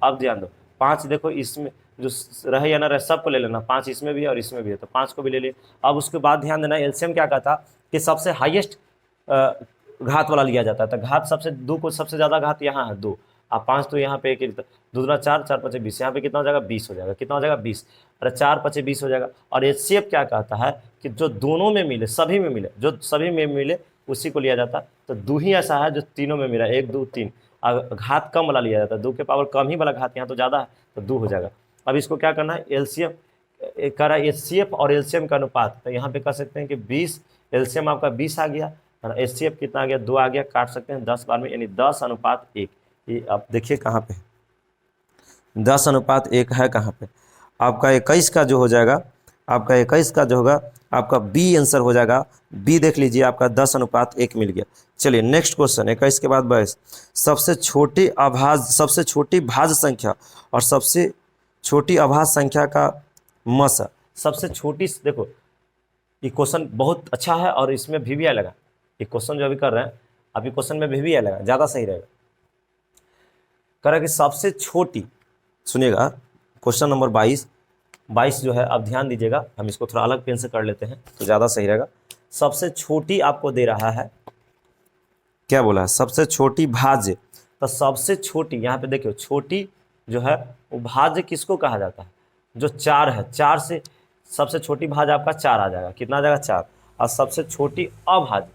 अब ध्यान दो 5 देखो इसमें जो रहे या ना रहे सबको ले लेना, 5 इसमें भी है और इसमें भी है, तो 5 को भी ले लिए। अब उसके बाद ध्यान देना LCM क्या कहता कि सबसे हाईएस्ट घात वाला लिया जाता है, तो घात सबसे 2 को सबसे ज़्यादा घात यहाँ है 2, आप 5 तो यहाँ पे एक ही रहता, दूसरा 4, 4 5 20, यहाँ पे कितना हो जाएगा 20 हो जाएगा, कितना हो जाएगा 20, अरे 4 5 20 हो जाएगा। और एचसीएफ क्या कहता है कि जो दोनों में मिले, सभी में मिले, जो सभी में मिले उसी को लिया जाता। तो 2 ही ऐसा है जो तीनों में मिला, 1 2 3, घात कम वाला लिया जाता है, 2 के पावर कम ही वाला घात यहाँ तो ज़्यादा है तो 2 हो जाएगा। अब इसको क्या करना है, एलसीएम कह रहा है, एचसीएफ और एलसीएम का अनुपात, तो यहाँ पे कह सकते हैं कि 20, एलसीएम आपका 20 आ गया, एचसीएफ कितना आ गया 2 आ गया, काट सकते हैं 10 बार में, यानी 10:1। ये आप देखिए कहाँ पे 10:1 है, कहाँ पे आपका 21 का जो हो जाएगा, आपका 21 का जो होगा आपका बी आंसर हो जाएगा। बी देख लीजिए, आपका 10:1 मिल गया। चलिए नेक्स्ट क्वेश्चन, 21 के बाद 22, सबसे छोटी अभाज्य, सबसे छोटी भाज्य संख्या और सबसे छोटी अभाज्य संख्या का मसा। सबसे छोटी, देखो ये क्वेश्चन बहुत अच्छा है और इसमें भी लगा, ये क्वेश्चन जो अभी कर रहे हैं अभी क्वेश्चन में भी लगा, ज़्यादा सही रहेगा। कह रहा है कि सबसे छोटी, सुनिएगा क्वेश्चन नंबर 22 जो है, अब ध्यान दीजिएगा, हम इसको थोड़ा अलग पेन से कर लेते हैं तो ज़्यादा सही रहेगा। सबसे छोटी आपको दे रहा है, क्या बोला है, सबसे छोटी भाज्य, तो सबसे छोटी यहाँ पे देखियो, छोटी जो है वो भाज्य किसको कहा जाता है, जो 4 है, 4 से सबसे छोटी भाज्य आपका 4 आ जाएगा, कितना आ जाएगा 4, और सबसे छोटी अभाज्य,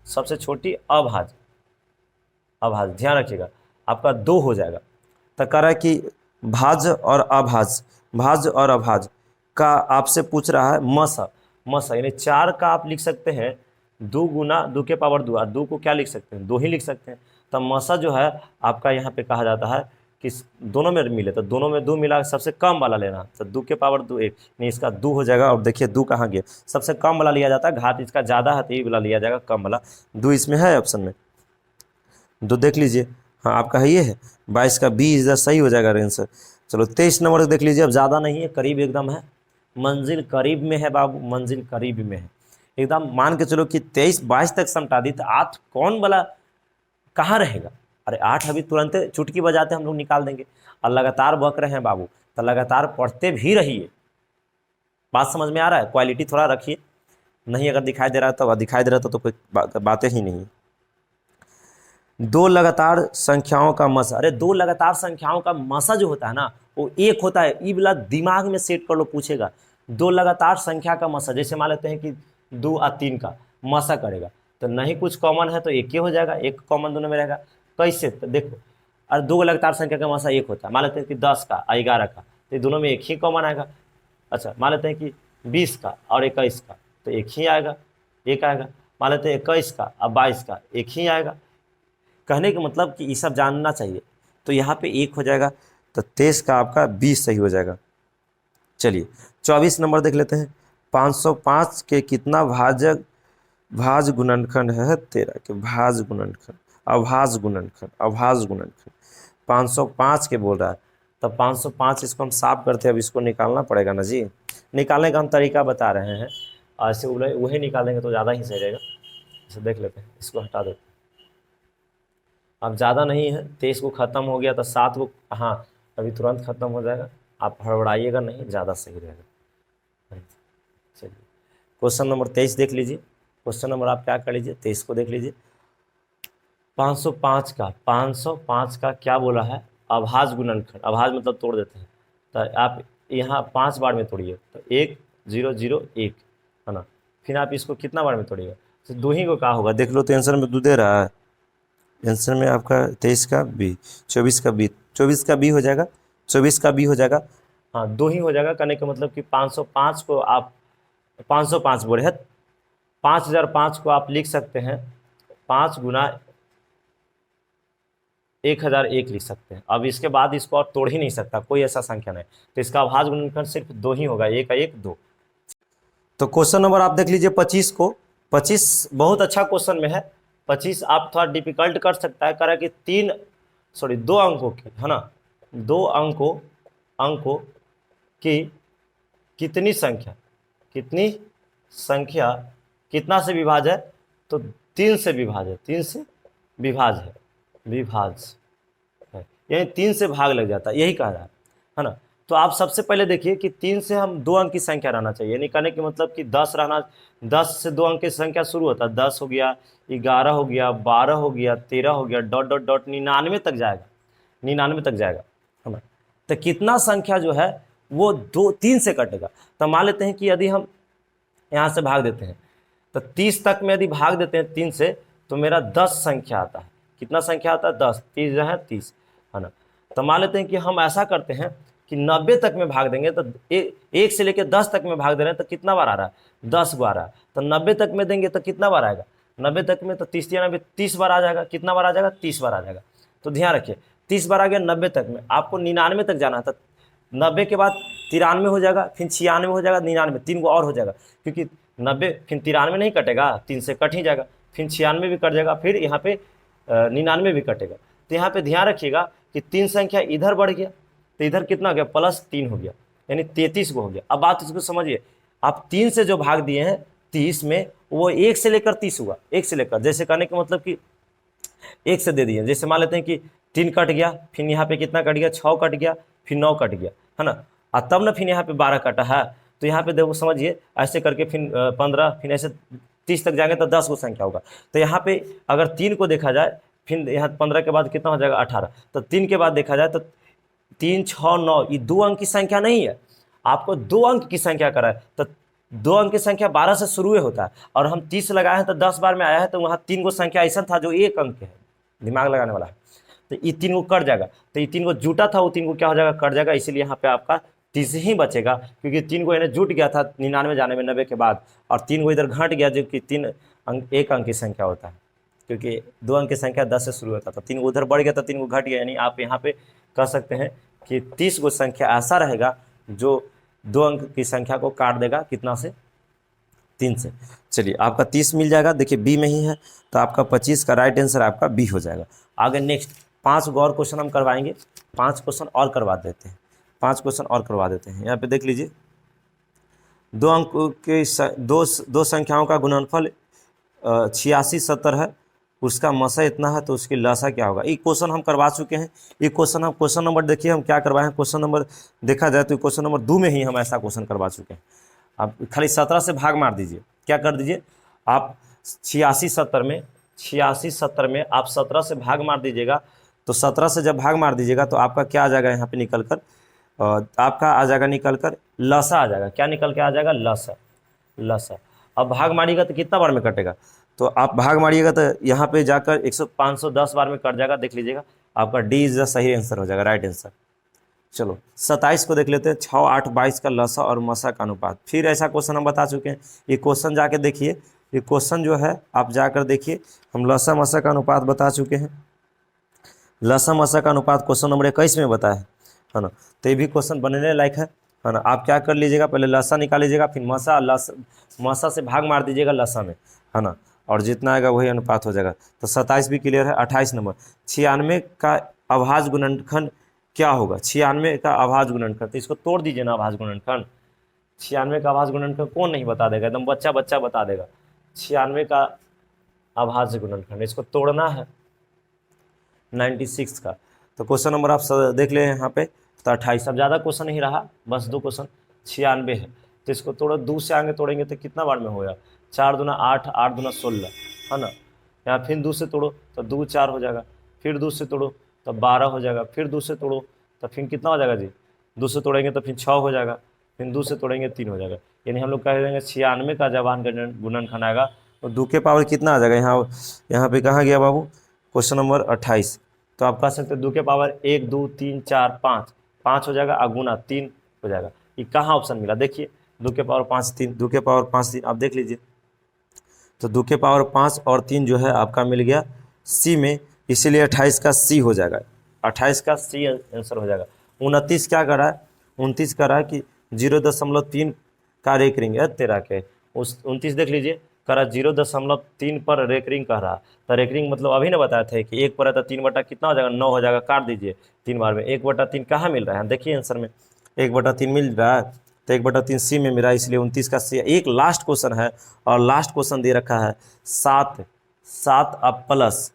सबसे छोटी अभाज्य, अभाज्य ध्यान रखिएगा आपका 2 हो जाएगा। तो कह रहा है कि भाज्य और अभाज्य, भाज्य और अभाज्य का आपसे पूछ रहा है मसा, मसा यानी 4 का आप लिख सकते हैं 2 गुना 2 के पावर 2, 2 को क्या लिख सकते हैं 2 ही लिख सकते हैं। तो मसा जो है आपका यहाँ पे कहा जाता है कि दोनों में मिले, तो दोनों में 2 मिला, सबसे कम वाला लेना, तो 2 के पावर 2 1, नहीं इसका 2 हो जाएगा। और देखिए 2 कहाँ गया, सबसे कम वाला लिया जाता है, घात इसका ज़्यादा है तो ये वाला लिया जाएगा कम वाला, 2 इसमें है ऑप्शन में, 2 देख लीजिए, हाँ आपका है ये है 22 का बी इधर सही हो जाएगा आंसर। चलो 23 नंबर देख लीजिए, अब ज़्यादा नहीं है, करीब एकदम है, मंजिल करीब में है बाबू, मंजिल करीब में है एकदम। मान के चलो कि 23 22 तक समटा दी तो 8 कौन वाला कहाँ रहेगा, अरे 8 अभी तुरंत चुटकी बजाते हम लोग निकाल देंगे, और लगातार बक रहे हैं बाबू, तो लगातार पढ़ते भी रहिए। बात समझ में आ रहा है, क्वालिटी थोड़ा रखिए, नहीं अगर दिखाई दे रहा है तो दिखाई दे रहा था तो कोई बातें ही नहीं। 2 लगातार संख्याओं का मसा, अरे 2 लगातार संख्याओं का मसा जो होता है ना वो 1 होता है, ये वाला दिमाग में सेट कर लो, पूछेगा 2 लगातार संख्या का मसा, जैसे मान लेते हैं कि 2 और 3 का मसा करेगा, तो नहीं कुछ कॉमन है तो 1 ही हो जाएगा, 1 कॉमन दोनों में रहेगा। कैसे, तो देखो, और 2 लगातार संख्या का मसा 1 होता है, मान लेते हैं कि 10 का और 11 का, तो दोनों में 1 ही कॉमन आएगा। अच्छा मान लेते हैं कि 20 का और 21 का, तो 1 ही आएगा, 1 आएगा। मान लेते हैं 21 का और 22 का, 1 ही आएगा। कहने का मतलब कि ये सब जानना चाहिए, तो यहाँ पे 1 हो जाएगा, तो 23 का आपका 20 सही हो जाएगा। चलिए 24 नंबर देख लेते हैं, 505 के कितना भाज्य गुणनखंड है 13 के, भाज्य गुणनखंड, अभाज्य गुणनखंड, अभाज्य गुणनखंड 505 के बोल रहा है, तब 505 इसको हम साफ करते हैं, अब इसको निकालना पड़ेगा ना जी, निकालने का हम तरीका बता रहे हैं, ऐसे वही निकालेंगे तो ज़्यादा ही सही रहेगा। इसे देख लेते हैं, इसको हटा देते हैं, अब ज़्यादा नहीं है, 23 को ख़त्म हो गया तो 7 को, हाँ अभी तुरंत ख़त्म हो जाएगा, आप हड़बड़ाइएगा नहीं, ज़्यादा सही रहेगा। चलिए क्वेश्चन नंबर 23 देख लीजिए, क्वेश्चन नंबर आप क्या कर लीजिए 23 को देख लीजिए। 505 का क्या बोला है, अभाज्य गुणनखंड, अभाज्य मतलब तोड़ देते हैं, तो आप यहाँ 5 बार में तोड़िए, तो 1 0 0 1 है ना, फिर आप इसको कितना बार में तोड़िएगा, तो 2 ही को क्या होगा देख लो, तो आंसर में 2 दे रहा है, आंसर में आपका 23 का बी, 24 का बी, 24 का बी हो जाएगा, 24 का बी हो जाएगा, हाँ 2 ही हो जाएगा। कहने का मतलब कि 505 को आप 505 बोले हैं, 5005 को आप लिख सकते हैं 5 गुना 1001 लिख सकते हैं। अब इसके बाद इसको और तोड़ ही नहीं सकता, कोई ऐसा संख्या नहीं, तो इसका अभाज्य गुणनखंड सिर्फ 2 ही होगा, 1 1 2। तो क्वेश्चन नंबर आप देख लीजिए 25 को, 25 बहुत अच्छा क्वेश्चन में है, 25 आप थोड़ा डिफिकल्ट कर सकता है, करा कि 2 अंकों की है ना, 2 अंकों की कितनी संख्या कितना से विभाज्य है, तो 3 से विभाज्य है, 3 से विभाज्य है, यानी 3 से भाग लग जाता है, यही कह रहा है ना। तो आप सबसे पहले देखिए कि 3 से हम 2 अंक की संख्या रहना चाहिए, यानी कहने के मतलब कि 10 रहना, 10 से 2 अंक की संख्या शुरू होता है, 10 हो गया, 11 हो गया, 12 हो गया, 13 हो गया, डॉट डॉट डॉट 99 तक जाएगा। 99 तक जाएगा, है ना। तो कितना संख्या जो है वो 3 से कटेगा। तो मान लेते हैं कि यदि हम यहाँ से भाग देते हैं तो 30 तक में यदि भाग देते हैं 3 से तो मेरा 10 संख्या आता है। कितना संख्या आता है? 10। 30 जो है 30, है ना। तो मान लेते हैं कि हम ऐसा करते हैं कि 90 तक में भाग देंगे, तो 1 से लेकर 10 तक में भाग दे रहे हैं तो कितना बार आ रहा है? 10 बार आ रहा है। तो 90 तक में देंगे तो कितना बार आएगा? 90 तक में तो 30 या 90 30 बार आ जाएगा। कितना बार आ जाएगा? 30 बार आ जाएगा। तो ध्यान रखिए 30 बार आ गया 90 तक में, आपको 99 तक जाना था। 90 के बाद 93 हो जाएगा, फिर 96 हो जाएगा, 99, 3 गो और हो जाएगा, क्योंकि 90 फिर 93 नहीं कटेगा, 3 से कट ही जाएगा, फिर 96 भी कट जाएगा, फिर यहाँ पे 99 भी कटेगा। तो यहाँ पे ध्यान रखिएगा कि 3 संख्या इधर बढ़ गया तो इधर कितना हो गया? +3 हो गया, यानी 33 को हो गया। अब बात इसको समझिए, आप 3 से जो भाग दिए हैं 30 में, वो 1 से लेकर 30 हुआ। 1 से लेकर, जैसे कहने का मतलब कि 1 से दे दिए। जैसे मान लेते हैं कि 3 कट गया, फिर यहाँ पे कितना कट गया? 6 कट गया, फिर 9 कट गया, है ना। और तब ना फिर यहाँ पे 12 कटा है। तो यहाँ पे देखो समझिए, ऐसे करके फिर 15, फिर ऐसे 30 तक जाएंगे तो 10 को संख्या होगा। तो यहाँ पे अगर 3 को देखा जाए, फिर यहाँ 15 के बाद कितना हो जाएगा? 18। तो 3 के बाद देखा जाए तो 3, 6, 9, ये 2 अंक की संख्या नहीं है, आपको 2 अंक की संख्या करा है। तो 2 अंक की संख्या 12 से शुरू होता है, और हम 30 लगाए हैं तो 10 बार में आया है, तो वहाँ 3 को संख्या ऐसा था जो 1 अंक है, दिमाग लगाने वाला है। तो ये 3 को कट जाएगा, तो ये 3 को जुटा था, वो 3 को क्या हो जाएगा? कट जाएगा। इसीलिए यहाँ पे आपका 30 ही बचेगा, क्योंकि 3 को इन्हें जुट गया था 99 जाने में 90 के बाद, और 3 को इधर घट गया, जो कि 3 अंक 1 अंक की संख्या होता है, क्योंकि 2 अंक की संख्या 10 से शुरू होता था। 3 को उधर बढ़ गया था, 3 को घट गया, यानी आप यहाँ पे कह सकते हैं कि 30 को संख्या ऐसा रहेगा जो 2 अंक की संख्या को काट देगा। कितना से? 3 से। चलिए, आपका 30 मिल जाएगा, देखिए बी में ही है, तो आपका 25 का राइट आंसर आपका बी हो जाएगा। आगे नेक्स्ट 5 और क्वेश्चन हम करवाएंगे, 5 क्वेश्चन और करवा देते हैं, 5 क्वेश्चन और करवा देते हैं। यहाँ पे देख लीजिए, 2 अंक के दो संख्याओं का गुणनफल 86, 70 है, उसका मसा इतना है, तो उसकी लसा क्या होगा? ये क्वेश्चन हम करवा चुके हैं। ये क्वेश्चन हम क्वेश्चन नंबर देखिए हम क्या करवाए हैं। क्वेश्चन नंबर देखा जाए तो क्वेश्चन नंबर 2 में ही हम ऐसा क्वेश्चन करवा चुके हैं। आप खाली 17 से भाग मार दीजिए। क्या कर दीजिए आप? 86, 70 में आप 17 से भाग मार दीजिएगा। तो 17 से जब भाग मार दीजिएगा तो आपका क्या आ जाएगा? यहाँ पे निकल कर आपका आ जाएगा, निकल कर लसा आ जाएगा। क्या निकल के आ जाएगा? लसा। अब भाग मारिएगा तो कितना बार में कटेगा? तो आप भाग मारिएगा तो यहाँ पे जाकर 510 बार में कट जाएगा। देख लीजिएगा, आपका डी इज द सही आंसर हो जाएगा, राइट आंसर। चलो 27 को देख लेते हैं। 6, 8, 22 का लसा और मसा का अनुपात। फिर ऐसा क्वेश्चन हम बता चुके हैं। ये क्वेश्चन जाके देखिए, ये क्वेश्चन जो है आप जाकर देखिए, हम लसा मसा का अनुपात बता चुके हैं। लसा मसा का अनुपात क्वेश्चन नंबर 21 में बताया है ना। तो ये भी क्वेश्चन बनने लायक है ना। आप क्या कर लीजिएगा, पहले लसा निकाल लीजिएगा, फिर मसा से भाग मार दीजिएगा लसा में, है ना, और जितना आएगा वही अनुपात हो जाएगा। तो 27 भी क्लियर है। 28 नंबर, 96 का अभाज्य गुणनखंड क्या होगा? 96 का अभाज्य गुणनखंड, तो इसको तोड़ दीजिए ना। अभाज्य गुणनखंड, 96 का अभाज्य गुणनखंड कौन नहीं बता देगा? एकदम बच्चा बता देगा। 96 का अभाज्य गुणनखंड, इसको तोड़ना है 96 का। तो क्वेश्चन नंबर आप देख ले यहाँ पे, तो 28। अब ज़्यादा क्वेश्चन नहीं रहा, बस 2 क्वेश्चन। 96 है, तो इसको तोड़ो, 2 से आगे तोड़ेंगे तो कितना बार में होगा? 4 दूना 8, 8 दूना 16, है ना। यहाँ फिर 2 से तोड़ो तो 2 4 हो जाएगा, फिर 2 से तोड़ो तो 12 हो जाएगा, फिर 2 से तोड़ो तो फिर कितना हो जाएगा जी? 2 से तोड़ेंगे तो फिर 6 हो जाएगा, फिर 2 से तोड़ेंगे 3 हो जाएगा। यानी हम लोग कह देंगे 96 का जब गुणनखंड आएगा तो 2 के पावर कितना आ जाएगा? यहाँ पे कहाँ गया बाबू? Question number 28। तो आप कह सकते हैं 2 के पावर 1, 2, 3, 4, 5 हो जाएगा, गुना 3 हो जाएगा। ये कहाँ ऑप्शन मिला? देखिए 2 के पावर 5, 3, 2 के पावर 5, 3, आप देख लीजिए। तो 2 के पावर 5 और 3 जो है आपका मिल गया सी में, इसीलिए 28 का सी हो जाएगा। 28 का सी आंसर हो जाएगा। 29 क्या कर रहा है? 29 कर रहा है कि 0.3 का रेकरिंग है तेरा के। उस 29 देख लीजिए, कर रहा 0.3 पर रेकरिंग कह रहा। तो रेकरिंग मतलब अभी ना बताया था कि 1 पर है तो 3 बटा कितना हो जाएगा? 9 हो जाएगा। काट दीजिए 3 बार में। 1/3 कहाँ मिल रहा है? देखिए आंसर में 1/3 मिल रहा है, तो 1/3 सी में मिला, इसलिए 29 का सी। एक लास्ट क्वेश्चन है, और लास्ट क्वेश्चन दे रखा है 7 अब प्लस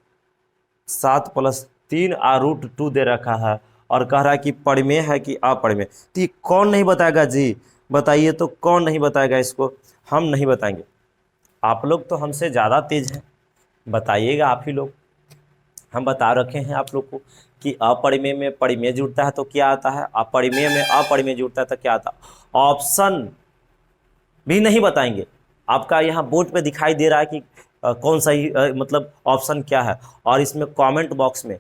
3 √2 दे रखा है, और कह रहा है कि परिमेय है कि अपरिमेय। तो ये कौन नहीं बताएगा जी? बताइए तो, कौन नहीं बताएगा इसको? हम नहीं बताएंगे, आप लोग तो हमसे ज़्यादा तेज हैं, बताइएगा आप ही लोग। हम बता रखे हैं आप लोग को कि अपरिमेय में परिमेय जुड़ता है तो क्या आता है, अपरिमेय में अपरिमेय जुड़ता है तो क्या आता है। ऑप्शन भी नहीं बताएंगे, आपका यहाँ बोर्ड पे दिखाई दे रहा है कि कौन सही मतलब ऑप्शन क्या है, और इसमें कमेंट बॉक्स में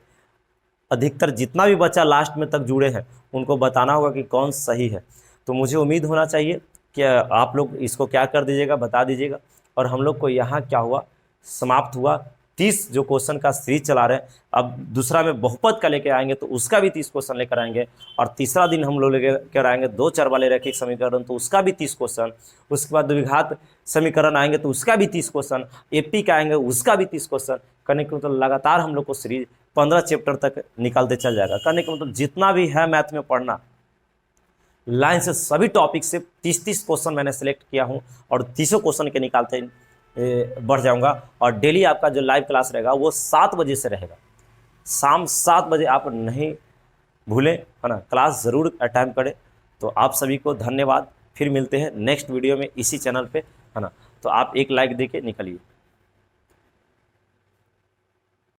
अधिकतर जितना भी बच्चा लास्ट में तक जुड़े हैं उनको बताना होगा कि कौन सही है। तो मुझे उम्मीद होना चाहिए कि आप लोग इसको क्या कर दीजिएगा, बता दीजिएगा। और हम लोग को यहाँ क्या हुआ, समाप्त हुआ 30 जो क्वेश्चन का सीरीज चला रहे हैं। अब दूसरा में बहुपद का लेकर आएंगे तो उसका भी 30 क्वेश्चन लेकर आएंगे, और तीसरा दिन हम लोग लेकर आएंगे 2 चर वाले रैखिक समीकरण, तो उसका भी 30 क्वेश्चन। उसके बाद द्विघात समीकरण आएंगे तो उसका भी 30 क्वेश्चन, एपी का आएंगे उसका भी 30 क्वेश्चन। करने के मतलब लगातार हम लोग को सीरीज 15 चैप्टर तक निकालते चल जाएगा। करने का मतलब जितना भी है मैथ में पढ़ना, लाइन से सभी टॉपिक से 30-30 क्वेश्चन मैंने सेलेक्ट किया हूँ, और 30 क्वेश्चन के निकालते बढ़ जाऊंगा। और डेली आपका जो लाइव क्लास रहेगा वो 7 बजे से रहेगा, शाम 7 बजे। आप नहीं भूलें, है ना, क्लास ज़रूर अटेंड करें। तो आप सभी को धन्यवाद, फिर मिलते हैं नेक्स्ट वीडियो में इसी चैनल पे, है ना। तो आप एक लाइक दे के निकलिए।